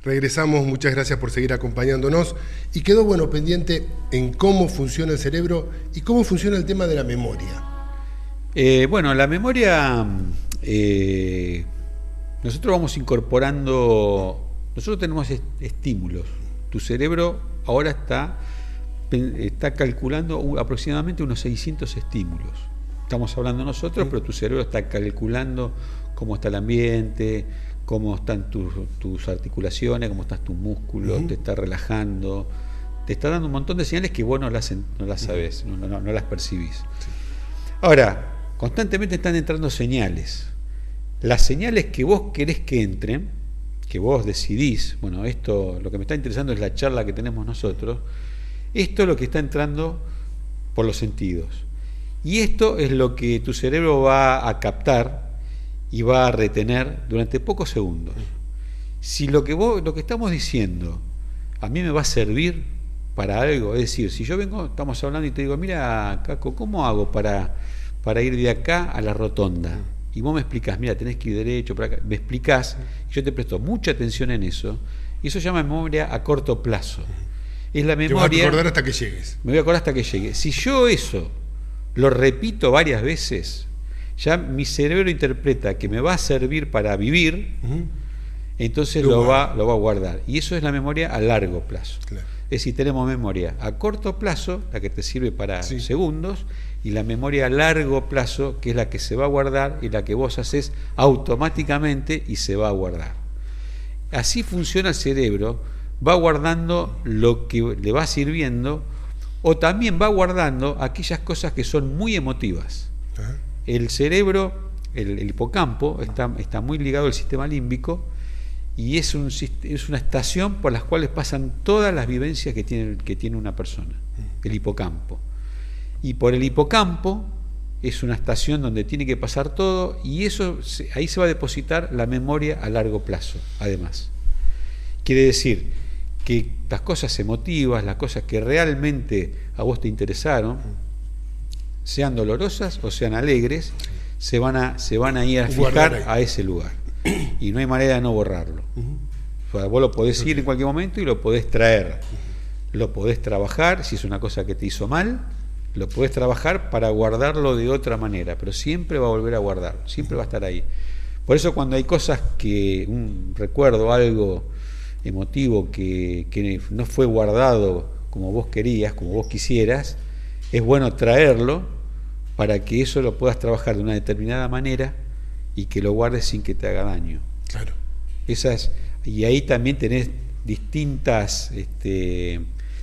Regresamos, muchas gracias por seguir acompañándonos. Y quedó pendiente en cómo funciona el cerebro y cómo funciona el tema de la memoria. La memoria, nosotros vamos incorporando, nosotros tenemos estímulos. Tu cerebro ahora está calculando aproximadamente unos 600 estímulos. Estamos hablando nosotros, pero tu cerebro está calculando cómo está el ambiente, cómo están tus articulaciones, cómo están tus músculos, te está relajando, te está dando un montón de señales que vos no las sabés, no las percibís. Sí. Ahora, constantemente están entrando señales. Las señales que vos querés que entren, que vos decidís, esto, lo que me está interesando es la charla que tenemos nosotros, esto es lo que está entrando por los sentidos. Y esto es lo que tu cerebro va a captar y va a retener durante pocos segundos. Si lo que estamos diciendo a mí me va a servir para algo, es decir, si yo estamos hablando y te digo, mira, Caco, ¿cómo hago para ir de acá a la rotonda? Y vos me explicás, mira, tenés que ir derecho, para acá, me explicás, y yo te presto mucha atención en eso, y eso se llama memoria a corto plazo. Es la memoria. Te vas a acordar hasta que llegues. Me voy a acordar hasta que llegue. Si yo eso lo repito varias veces, ya mi cerebro interpreta que me va a servir para vivir, entonces lo va a guardar. Y eso es la memoria a largo plazo. Claro. Es decir, tenemos memoria a corto plazo, la que te sirve para segundos, y la memoria a largo plazo, que es la que se va a guardar y la que vos haces automáticamente y se va a guardar. Así funciona el cerebro, va guardando lo que le va sirviendo, o también va guardando aquellas cosas que son muy emotivas. El cerebro, el hipocampo, está muy ligado al sistema límbico y es una estación por las cuales pasan todas las vivencias que tiene una persona, el hipocampo. Y por el hipocampo es una estación donde tiene que pasar todo y ahí se va a depositar la memoria a largo plazo, además. Quiere decir que las cosas emotivas, las cosas que realmente a vos te interesaron, sean dolorosas o sean alegres, se van a ir a fijar a ese lugar. Y no hay manera de no borrarlo. O sea, vos lo podés ir en cualquier momento y lo podés traer. Lo podés trabajar, si es una cosa que te hizo mal, lo podés trabajar para guardarlo de otra manera, pero siempre va a volver a guardarlo, siempre va a estar ahí. Por eso cuando hay cosas un recuerdo, algo emotivo que no fue guardado como vos querías, como vos quisieras, es bueno traerlo para que eso lo puedas trabajar de una determinada manera y que lo guardes sin que te haga daño. Claro. Y ahí también tenés distintas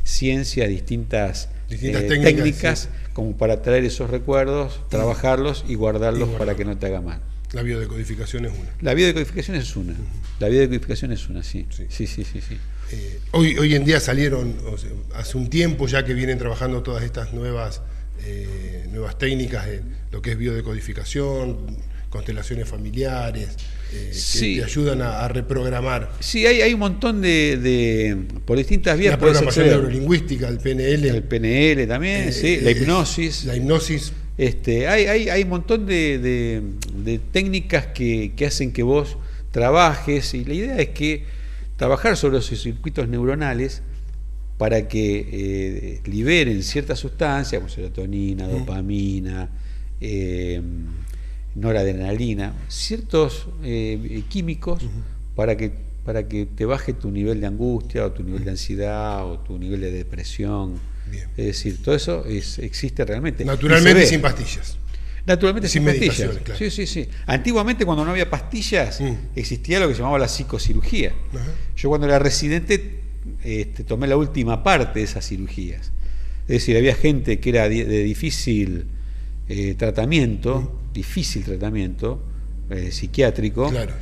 ciencias, distintas técnicas como para traer esos recuerdos, trabajarlos y guardarlos para que no te haga mal. La biodecodificación es una. La biodecodificación es una. La biodecodificación es una, sí. Sí. Hoy en día salieron, hace un tiempo ya que vienen trabajando todas estas nuevas técnicas en lo que es biodecodificación, constelaciones familiares, que te ayudan a reprogramar. Sí, hay un montón por distintas vías. La programación neurolingüística, el PNL. El PNL también, sí, la hipnosis. La hipnosis. Hay un montón de técnicas que hacen que vos trabajes, y la idea es que trabajar sobre esos circuitos neuronales para que liberen ciertas sustancias como serotonina, dopamina, noradrenalina, ciertos químicos para que te baje tu nivel de angustia o tu nivel de ansiedad o tu nivel de depresión. Bien. Es decir, todo eso existe realmente. Naturalmente sin pastillas. Naturalmente sin pastillas. Claro. Sí. Antiguamente, cuando no había pastillas, existía lo que se llamaba la psicocirugía. Ajá. Yo cuando era residente tomé la última parte de esas cirugías. Es decir, había gente que era de difícil tratamiento, psiquiátrico, claro,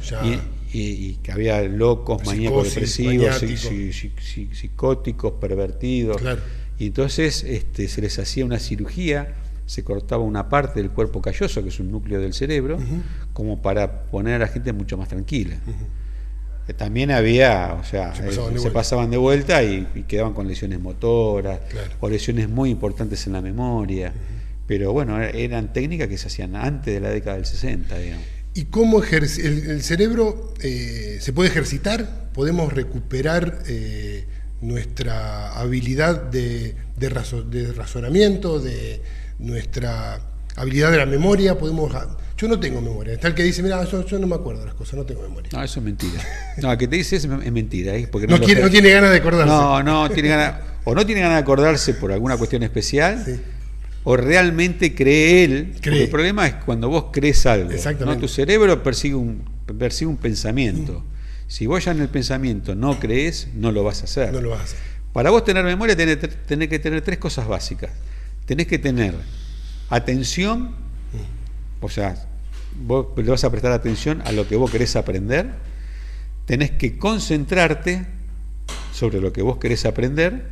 y que había locos, maníacos depresivos, psicóticos, pervertidos. Claro. Y entonces se les hacía una cirugía, se cortaba una parte del cuerpo calloso, que es un núcleo del cerebro, como para poner a la gente mucho más tranquila. También había, se pasaban de vuelta y quedaban con lesiones motoras, claro, o lesiones muy importantes en la memoria. Pero bueno, eran técnicas que se hacían antes de la década del 60, digamos. ¿Y cómo el cerebro se puede ejercitar? ¿Podemos recuperar nuestra habilidad de razonamiento, de nuestra habilidad de la memoria? Yo no tengo memoria. Está el que dice, mira, yo no me acuerdo de las cosas, no tengo memoria. No, eso es mentira. No, el que te dice es mentira. Porque no tiene ganas de acordarse. No tiene ganas, o no tiene ganas de acordarse por alguna cuestión especial, sí, o realmente cree él. Porque el problema es cuando vos crees algo. Exactamente. ¿No? Tu cerebro persigue un pensamiento. Si vos ya en el pensamiento no crees, no lo vas a hacer. No lo vas a hacer. Para vos tener memoria tenés que tener tres cosas básicas. Tenés que tener atención, o sea, vos le vas a prestar atención a lo que vos querés aprender. Tenés que concentrarte sobre lo que vos querés aprender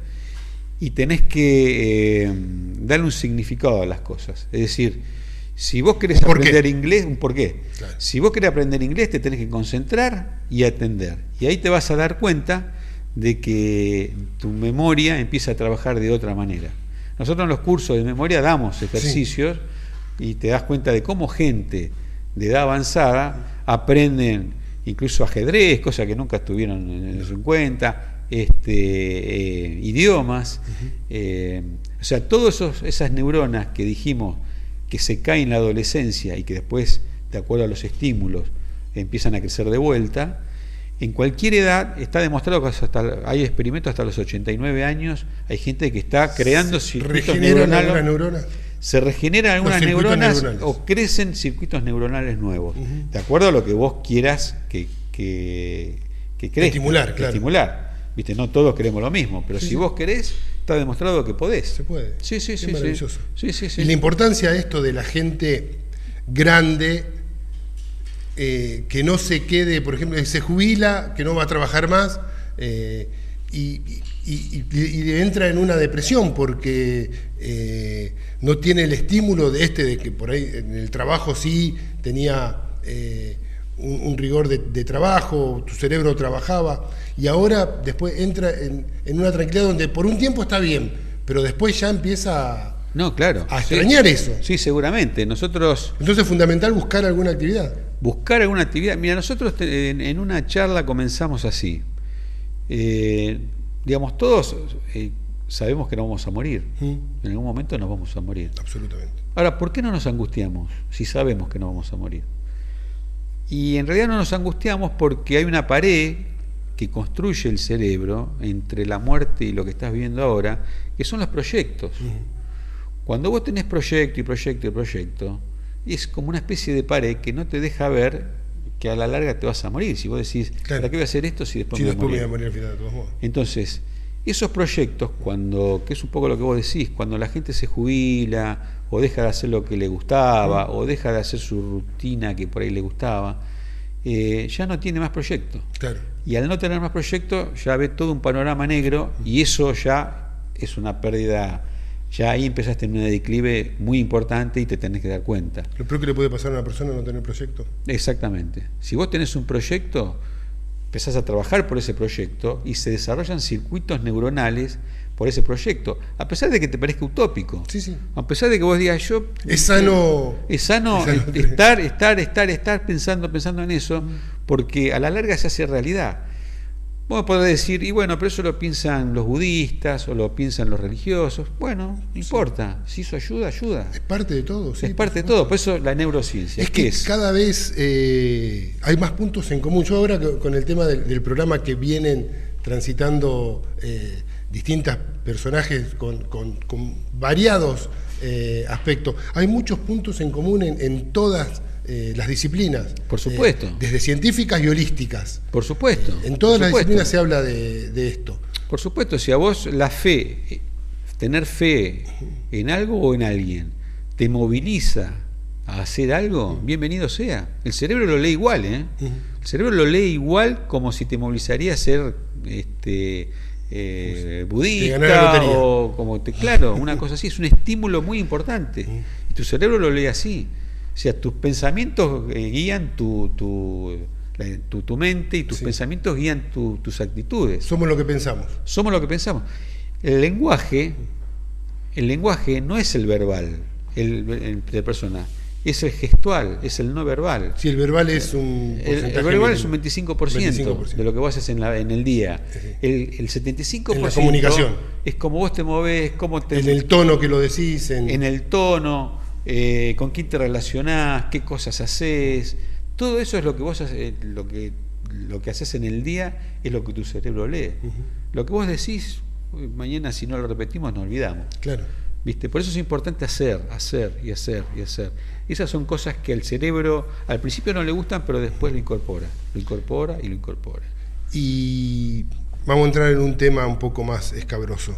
y tenés que darle un significado a las cosas. Es decir, si vos querés aprender inglés, un porqué. Claro. Si vos querés aprender inglés, te tenés que concentrar y atender. Y ahí te vas a dar cuenta de que tu memoria empieza a trabajar de otra manera. Nosotros en los cursos de memoria damos ejercicios, sí, y te das cuenta de cómo gente de edad avanzada aprenden incluso ajedrez, cosas que nunca estuvieron en cuenta, idiomas, o sea, todas esas neuronas que dijimos que se caen en la adolescencia y que después, de acuerdo a los estímulos, empiezan a crecer de vuelta. En cualquier edad está demostrado que hay experimentos hasta los 89 años, hay gente que está creando circuitos neuronales. Se regeneran algunas neuronas o crecen circuitos neuronales nuevos, de acuerdo a lo que vos quieras que crezca. Estimular, claro. Estimular. ¿Viste? No todos queremos lo mismo, pero si vos querés, está demostrado que podés. Se puede. Sí. Maravilloso. Sí. Y la importancia de esto de la gente grande, que no se quede, por ejemplo, que se jubila, que no va a trabajar más, y entra en una depresión porque no tiene el estímulo de que por ahí en el trabajo sí tenía un rigor de trabajo, tu cerebro trabajaba, y ahora después entra en una tranquilidad donde por un tiempo está bien, pero después ya empieza a extrañar eso. Sí, seguramente. Entonces es fundamental buscar alguna actividad. Buscar alguna actividad. Mira, nosotros en una charla comenzamos así. Digamos, todos sabemos que no vamos a morir. En algún momento nos vamos a morir. Absolutamente. Ahora, ¿por qué no nos angustiamos si sabemos que no vamos a morir? Y en realidad no nos angustiamos porque hay una pared que construye el cerebro entre la muerte y lo que estás viviendo ahora, que son los proyectos. Cuando vos tenés proyecto y proyecto y proyecto, es como una especie de pared que no te deja ver que a la larga te vas a morir. Si vos decís, ¿para qué voy a hacer esto si después me voy a morir? Al final de todos modos. Entonces, Esos proyectos, que es un poco lo que vos decís, cuando la gente se jubila o deja de hacer lo que le gustaba o deja de hacer su rutina que por ahí le gustaba, ya no tiene más proyectos. Claro. Y al no tener más proyectos ya ve todo un panorama negro y eso ya es una pérdida. Ya ahí empezaste en un declive muy importante y te tenés que dar cuenta. Lo peor que le puede pasar a una persona es no tener proyecto. Exactamente. Si vos tenés un proyecto, empezás a trabajar por ese proyecto y se desarrollan circuitos neuronales por ese proyecto, a pesar de que te parezca utópico. Sí, sí. A pesar de que vos digas, es sano estar pensando en eso, porque a la larga se hace realidad. Vos podés decir, y bueno, pero eso lo piensan los budistas o lo piensan los religiosos. Bueno, no importa. Si eso ayuda, ayuda. Es parte de todo, sí. Es parte de todo. Por eso la neurociencia. Es que cada vez hay más puntos en común. Yo ahora con el tema del programa que vienen transitando distintos personajes con variados aspectos, hay muchos puntos en común en todas las disciplinas. Por supuesto. Desde científicas y holísticas. Por supuesto. En todas las disciplinas se habla de esto. Por supuesto, si a vos la fe, tener fe en algo o en alguien, te moviliza a hacer algo, bienvenido sea. El cerebro lo lee igual, ¿eh? El cerebro lo lee igual como si te movilizaría a ser budista o como claro, una cosa así. Es un estímulo muy importante. Y tu cerebro lo lee así. O sea, tus pensamientos guían tu mente y tus pensamientos guían tus actitudes. Somos lo que pensamos. Somos lo que pensamos. El lenguaje no es el verbal de persona, es el gestual, es el no verbal. Sí, el verbal es un el verbal es un 25% de lo que vos haces en el día. El 75% en la comunicación. Es como vos te movés, en el tono que lo decís. En el tono, con quién te relacionás, qué cosas haces. Todo eso es lo que vos haces, lo que haces en el día es lo que tu cerebro lee. Lo que vos decís, mañana si no lo repetimos nos olvidamos. Claro. ¿Viste? Por eso es importante hacer y hacer y hacer. Esas son cosas que al cerebro al principio no le gustan, pero después lo incorpora y lo incorpora. Y vamos a entrar en un tema un poco más escabroso.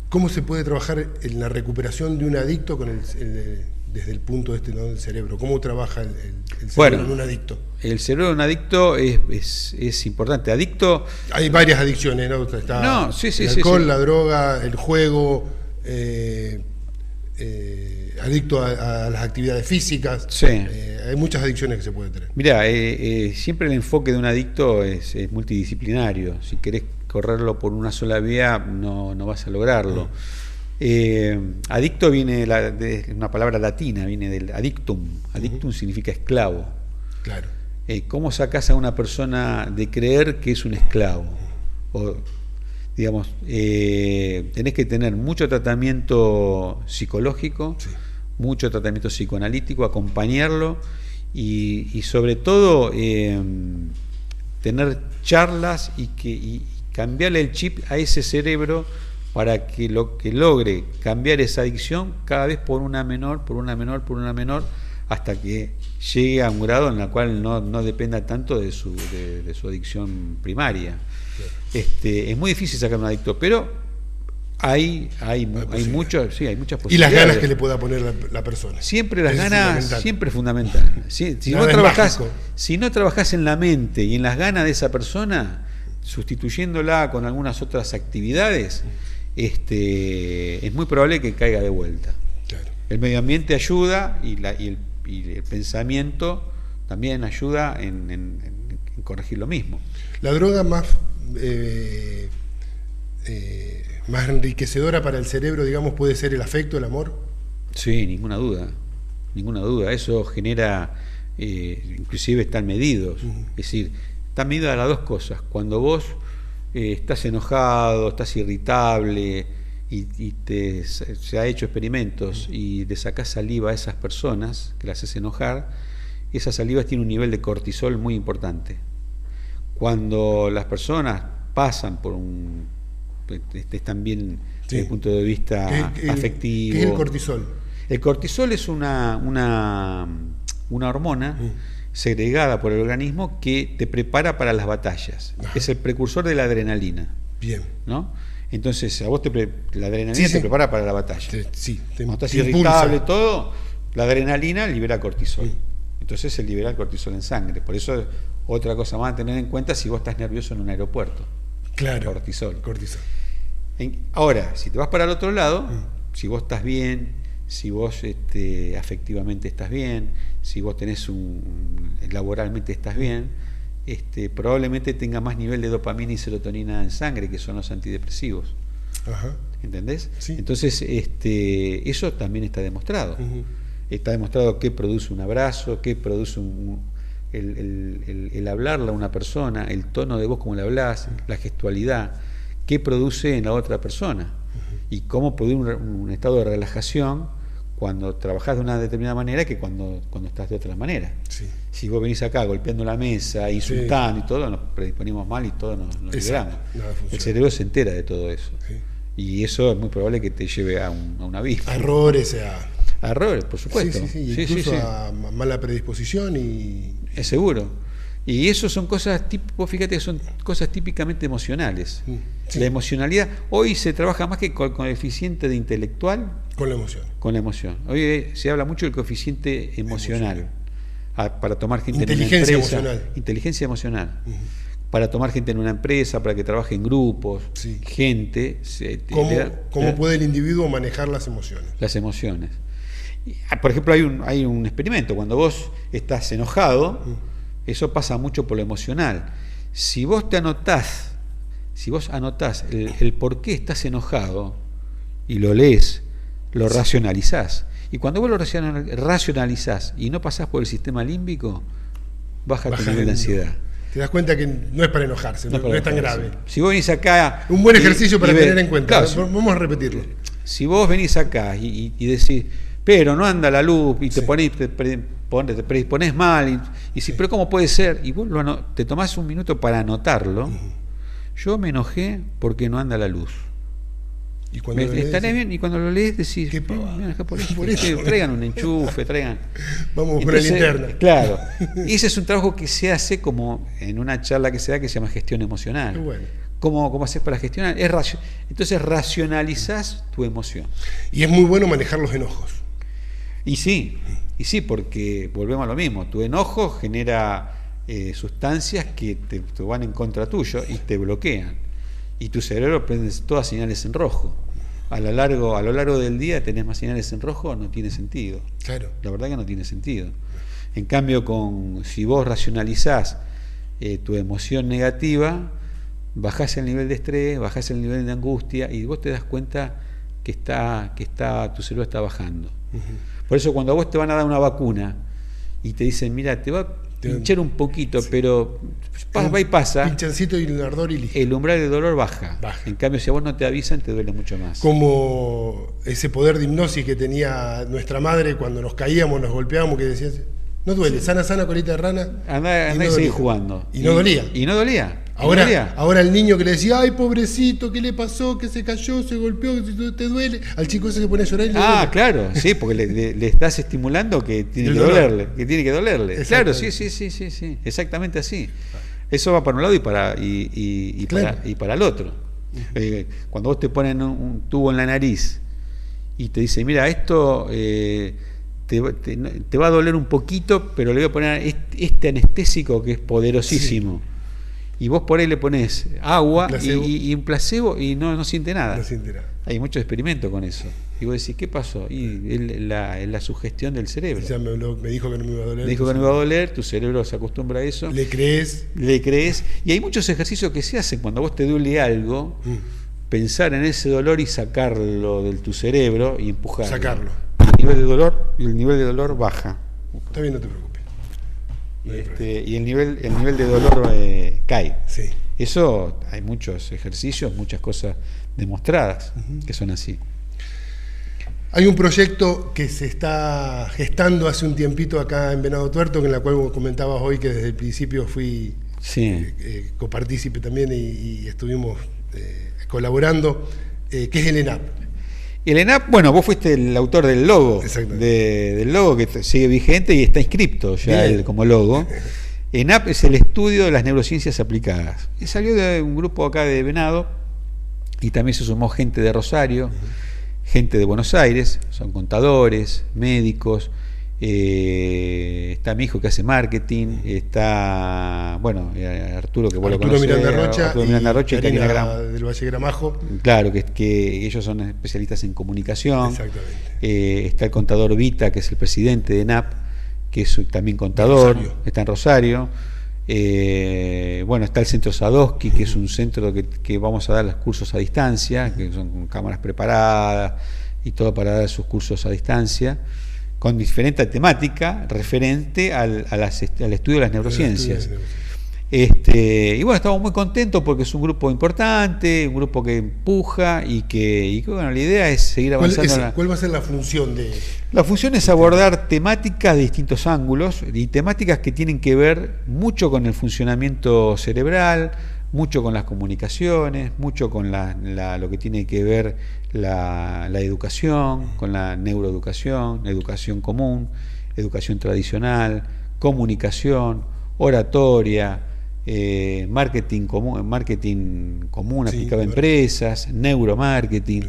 ¿Cómo se puede trabajar en la recuperación de un adicto desde el punto ¿no? del cerebro? ¿Cómo trabaja el cerebro en un adicto? El cerebro de un adicto es importante. Adicto... Hay varias adicciones, ¿no? Está el alcohol, la droga, el juego, adicto a las actividades físicas. Sí. Hay muchas adicciones que se pueden tener. Mirá, siempre el enfoque de un adicto es multidisciplinario. Si querés correrlo por una sola vía, no vas a lograrlo. Adicto viene de una palabra latina, viene del adictum. Adictum significa esclavo. Claro. ¿Cómo sacás a una persona de creer que es un esclavo? O, digamos, tenés que tener mucho tratamiento psicológico, mucho tratamiento psicoanalítico, acompañarlo y sobre todo tener charlas y cambiarle el chip a ese cerebro para que logre cambiar esa adicción cada vez por una menor, hasta que llegue a un grado en el cual no dependa tanto de su adicción primaria. Es muy difícil sacar un adicto, pero hay muchas posibilidades. Y las ganas que le pueda poner la persona. Siempre las ganas, siempre es fundamental. Si no trabajás en la mente y en las ganas de esa persona, sustituyéndola con algunas otras actividades, es muy probable que caiga de vuelta. Claro. El medio ambiente ayuda y el pensamiento también ayuda en corregir lo mismo. La droga más enriquecedora para el cerebro, digamos, puede ser el afecto, el amor. Sí, ninguna duda. Eso genera, inclusive están medidos. Es decir, están medidas las dos cosas. Cuando vos estás enojado, estás irritable y se ha hecho experimentos y le sacás saliva a esas personas que las haces enojar, esas salivas tienen un nivel de cortisol muy importante. Cuando las personas pasan por están bien desde el punto de vista afectivo. ¿Qué es el cortisol? El cortisol es una hormona segregada por el organismo que te prepara para las batallas. Es el precursor de la adrenalina. Bien. ¿no? Entonces, a vos la adrenalina Sí, sí. te prepara para la batalla. Sí, Cuando estás te irritable, impulsa. todo, la adrenalina libera cortisol. Mm. Entonces se libera el cortisol en sangre. Por eso, otra cosa más a tener en cuenta si vos estás nervioso en un aeropuerto. Claro. Cortisol. Cortisol. Ahora, si te vas para el otro lado, si vos estás bien, si vos afectivamente estás bien, si vos tenés laboralmente estás bien, probablemente tenga más nivel de dopamina y serotonina en sangre, que son los antidepresivos. Ajá. ¿Entendés? Sí. Entonces, eso también está demostrado. Ujú. Está demostrado qué produce un abrazo, qué produce el hablarle a una persona, el tono de voz como le hablas, la gestualidad, qué produce en la otra persona y cómo produce un estado de relajación cuando trabajás de una determinada manera que cuando estás de otra manera. Sí. Si vos venís acá golpeando la mesa, insultando y todo, nos predisponemos mal y todo nos liberamos. Nada funciona. El cerebro se entera de todo eso. Sí. Y eso es muy probable que te lleve a un abismo. A errores, A errores, por supuesto. sí, incluso a mala predisposición y... Es seguro. Y eso son cosas, vos fíjate que son cosas típicamente emocionales. Sí. La emocionalidad, hoy se trabaja más que con el coeficiente de intelectual, Con la emoción. con la emoción. Hoy se habla mucho del coeficiente emocional. Para tomar gente Inteligencia en una empresa. emocional. Inteligencia emocional. Para tomar gente en una empresa, para que trabaje en grupos, Sí. gente. ¿Cómo puede el individuo manejar las emociones? Las emociones. Por ejemplo, hay un experimento. Cuando vos estás enojado, eso pasa mucho por lo emocional. Si vos anotás el por qué estás enojado y lo lees, lo racionalizás. Y cuando vos lo racionalizás y no pasás por el sistema límbico, baja tu nivel de ansiedad. Te das cuenta que no es para enojarse, no es tan grave. Si vos venís acá... Un buen ejercicio para tener en cuenta. Claro, Vamos a repetirlo. Si vos venís acá y decís, pero no anda la luz, y te predisponés mal, y si, pero ¿cómo puede ser? Y vos te tomás un minuto para anotarlo. Yo me enojé porque no anda la luz. Y cuando Estaré bien, y cuando lo lees decís, ¿qué me enojé por esto. Por eso. Traigan un enchufe, traigan... Vamos con la linterna. Claro. Y ese es un trabajo que se hace como en una charla que se da que se llama gestión emocional. Qué bueno. ¿Cómo haces para gestionar? Entonces racionalizás tu emoción. Y es muy bueno manejar los enojos. Y sí, porque volvemos a lo mismo. Tu enojo genera sustancias que te van en contra tuyo y te bloquean. Y tu cerebro prende todas señales en rojo. A lo largo del día tenés más señales en rojo, no tiene sentido. Claro. La verdad que no tiene sentido. En cambio, si vos racionalizás tu emoción negativa, bajás el nivel de estrés, bajás el nivel de angustia y vos te das cuenta que tu cerebro está bajando. Por eso cuando a vos te van a dar una vacuna y te dicen, mira, te va a pinchar un poquito, pero va y pasa. Pinchancito y el ardor y listo. El umbral de dolor baja. En cambio, si a vos no te avisan, te duele mucho más. Como ese poder de hipnosis que tenía nuestra madre cuando nos caíamos, nos golpeábamos, que decía, no duele, sana, colita de rana. Andá y seguí jugando. Y no dolía. Y no dolía. Ahora el niño que le decía, ay, pobrecito, ¿qué le pasó? Que se cayó, se golpeó, que te duele. Al chico ese se pone a llorar y le duele. Claro, sí, porque le estás estimulando que tiene que dolerle. Claro, sí, exactamente así. Eso va para un lado y para el otro. Cuando vos te ponen un tubo en la nariz y te dicen, mira, esto te va a doler un poquito, pero le voy a poner este anestésico que es poderosísimo. Sí. Y vos por ahí le pones agua y un placebo y no siente nada. No siente nada. Hay muchos experimentos con eso. Y vos decís, ¿qué pasó? Y es la sugestión del cerebro. O sea, me dijo que no me iba a doler. Me dijo que no me iba a doler, tu cerebro se acostumbra a eso. Le crees. Y hay muchos ejercicios que se hacen cuando a vos te duele algo, pensar en ese dolor y sacarlo de tu cerebro y empujarlo. Sacarlo. El nivel de dolor baja. Está bien, no te preocupes. Y el nivel de dolor cae. Sí. Eso hay muchos ejercicios, muchas cosas demostradas que son así. Hay un proyecto que se está gestando hace un tiempito acá en Venado Tuerto, en la cual vos comentabas hoy que desde el principio fui copartícipe también y estuvimos colaborando, que es el ENAP. El ENAP, bueno, vos fuiste el autor del logo, del logo que sigue vigente y está inscripto ya como logo. ENAP es el estudio de las neurociencias aplicadas. Y salió de un grupo acá de Venado, y también se sumó gente de Rosario, gente de Buenos Aires, son contadores, médicos, está mi hijo que hace marketing, está, bueno, Arturo, que vos lo conocés, Arturo Miranda Rocha y Karina del Valle Gramajo. Claro, que ellos son especialistas en comunicación. Exactamente. Está el contador Vita, que es el presidente de NAP, que es también contador, está en Rosario. Bueno, está el centro Sadowski, que es un centro que vamos a dar los cursos a distancia, que son con cámaras preparadas y todo para dar sus cursos a distancia, con diferente temática referente al estudio de las neurociencias. Y bueno, estamos muy contentos porque es un grupo importante, un grupo que empuja y que bueno, la idea es seguir avanzando. ¿Cuál va a ser la función de...? La función es abordar temáticas de distintos ángulos y temáticas que tienen que ver mucho con el funcionamiento cerebral, mucho con las comunicaciones, mucho con lo que tiene que ver la educación, con la neuroeducación, educación común, educación tradicional, comunicación, oratoria, marketing común aplicado a empresas, neuromarketing,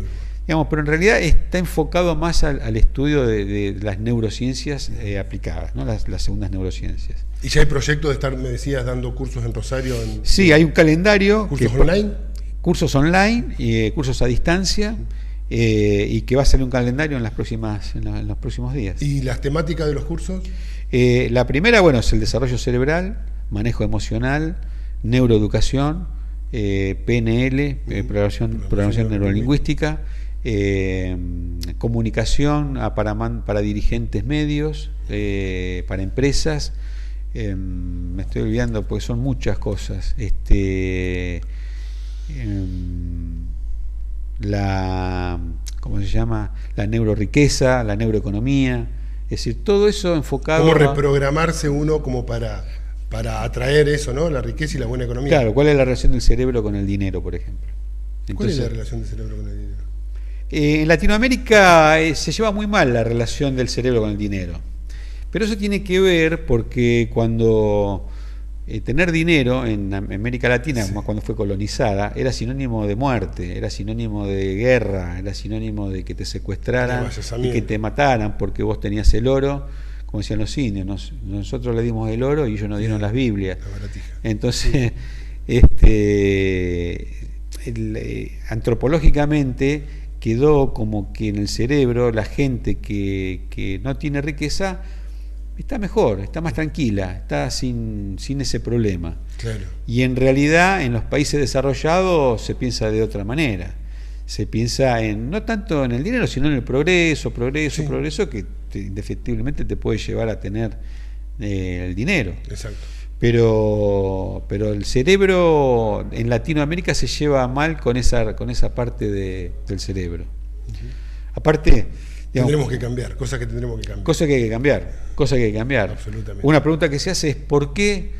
digamos, pero en realidad está enfocado más al estudio de las neurociencias aplicadas, ¿no? las segundas neurociencias. ¿Y ya hay proyecto de estar, me decías, dando cursos en Rosario? Sí, hay un calendario. ¿Cursos online? Cursos online y cursos a distancia, y que va a salir un calendario en los próximos días. ¿Y las temáticas de los cursos? La primera, bueno, es el desarrollo cerebral, manejo emocional, neuroeducación, PNL, programación neurolingüística, comunicación para dirigentes medios, para empresas. Me estoy olvidando porque son muchas cosas. ¿Cómo se llama? La neuroriqueza, la neuroeconomía. Es decir, todo eso enfocado. ¿Cómo reprogramarse uno como para atraer eso, ¿no? La riqueza y la buena economía? Claro, ¿cuál es la relación del cerebro con el dinero, por ejemplo? ¿Cuál es la relación del cerebro con el dinero? En Latinoamérica se lleva muy mal la relación del cerebro con el dinero. Pero eso tiene que ver porque cuando tener dinero en América Latina, como cuando fue colonizada, era sinónimo de muerte, era sinónimo de guerra, era sinónimo de que te secuestraran y que te mataran porque vos tenías el oro, como decían los indios, nosotros le dimos el oro y ellos nos dieron las Biblias. Entonces, antropológicamente quedó como que en el cerebro la gente que no tiene riqueza está mejor, está más tranquila, está sin ese problema. Claro. Y en realidad en los países desarrollados se piensa de otra manera. Se piensa no tanto en el dinero, sino en el progreso que indefectiblemente te puede llevar a tener el dinero. Exacto. Pero el cerebro en Latinoamérica se lleva mal con esa parte del cerebro. Aparte, tendremos que cambiar, cosas que tendremos que cambiar. Cosas que hay que cambiar. Absolutamente. Una pregunta que se hace es ¿por qué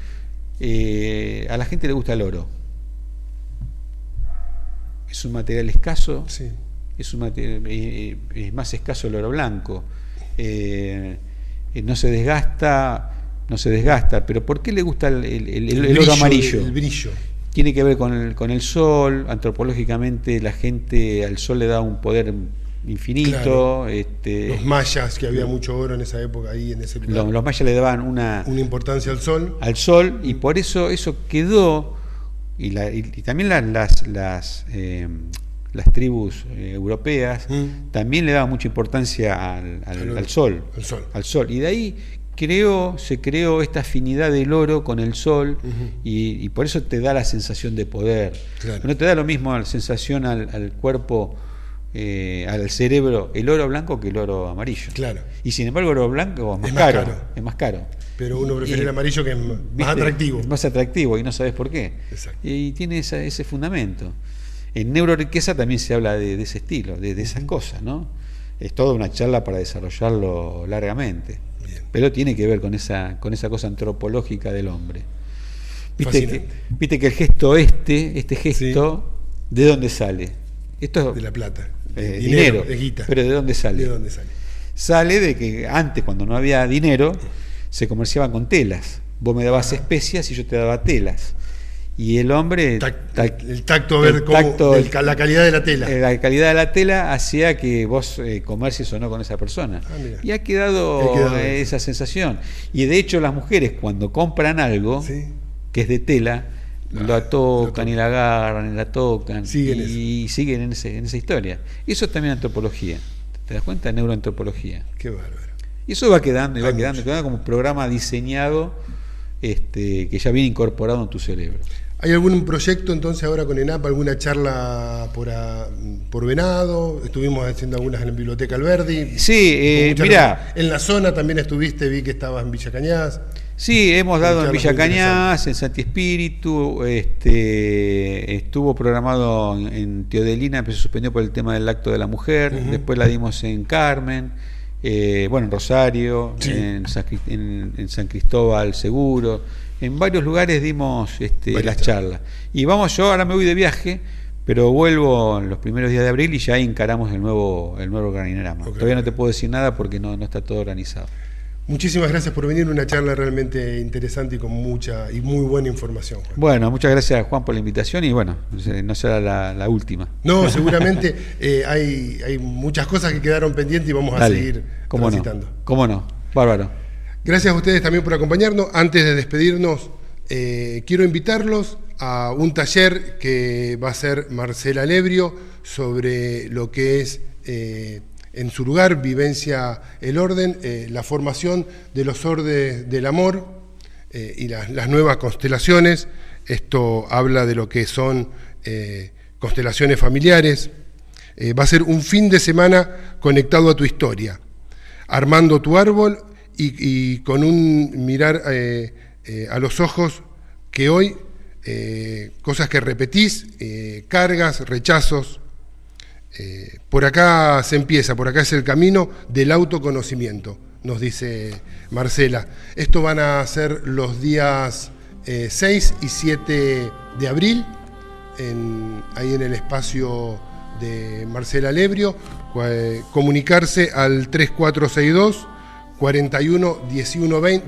a la gente le gusta el oro? Es un material escaso, sí. Es más escaso el oro blanco, no se desgasta, pero ¿por qué le gusta el oro amarillo? El brillo. Tiene que ver con el sol. Antropológicamente la gente al sol le da un poder infinito. Claro. Los mayas, que había mucho oro en esa época ahí en ese lugar. Los mayas le daban una importancia al sol. Y por eso quedó. Y también las tribus europeas también le daban mucha importancia al sol. Y de ahí se creó esta afinidad del oro con el sol, y por eso te da la sensación de poder. Claro. No te da lo mismo la sensación al cuerpo, al cerebro, el oro blanco que el oro amarillo. Claro. Y sin embargo el oro blanco es más caro. Pero uno prefiere el amarillo, que es más atractivo. Más atractivo, y no sabes por qué. Exacto. Y tiene ese fundamento. En neuroriqueza también se habla de ese estilo, de esas cosas, ¿no? Es toda una charla para desarrollarlo largamente. Bien. Pero tiene que ver con esa cosa antropológica del hombre. Viste que el gesto este gesto, sí. ¿De dónde sale? Esto de la plata. Dinero, de guita. Pero ¿de dónde sale? ¿De dónde sale? Sale de que antes, cuando no había dinero, se comerciaban con telas. Vos me dabas especias y yo te daba telas. Y el hombre... El tacto, ver la calidad de la tela. La calidad de la tela hacía que vos comercies o no con esa persona. Y ha quedado esa sensación. Y de hecho las mujeres cuando compran algo que es de tela, la tocan y la agarran y la tocan y siguen en esa historia. Eso es también antropología. ¿Te das cuenta? Neuroantropología. Qué bárbaro. Y eso va quedando como un programa diseñado que ya viene incorporado en tu cerebro. ¿Hay algún proyecto entonces ahora con ENAP, alguna charla por Venado? Estuvimos haciendo algunas en la Biblioteca Alberdi. Sí, mirá. En la zona también estuviste, vi que estabas en Villa Cañas. Sí, hemos dado en Villa Cañas, en Santi Espíritu, estuvo programado en Teodelina, pero se suspendió por el tema del acto de la mujer, después la dimos en Carmen, en Rosario, en San Cristóbal Seguro, en varios lugares dimos las charlas. Y yo ahora me voy de viaje, pero vuelvo en los primeros días de abril y ya ahí encaramos el nuevo organigrama. Todavía no te puedo decir nada porque no está todo organizado. Muchísimas gracias por venir, una charla realmente interesante y con mucha y muy buena información, Juan. Bueno, muchas gracias, Juan, por la invitación y bueno, no será la última. No, seguramente hay muchas cosas que quedaron pendientes y vamos a seguir transitando. ¿Cómo no? Bárbaro. Gracias a ustedes también por acompañarnos. Antes de despedirnos, quiero invitarlos a un taller que va a hacer Marcela Lebrio sobre lo que es... en su lugar, Vivencia el Orden, la formación de los órdenes del amor y las nuevas constelaciones. Esto habla de lo que son constelaciones familiares. Va a ser un fin de semana conectado a tu historia, armando tu árbol y con un mirar a los ojos que hoy, cosas que repetís, cargas, rechazos. Por acá se empieza, por acá es el camino del autoconocimiento, nos dice Marcela. Esto van a ser los días 6 y 7 de abril, ahí en el espacio de Marcela Lebrio. Comunicarse al 3462 41 19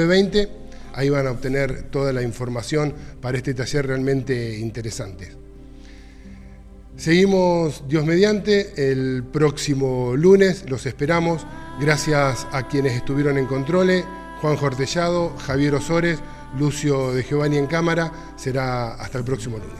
20. Ahí van a obtener toda la información para este taller realmente interesante. Seguimos, Dios mediante, el próximo lunes, los esperamos. Gracias a quienes estuvieron en controle, Juan Hortellado, Javier Osores, Lucio de Giovanni en cámara. Será hasta el próximo lunes.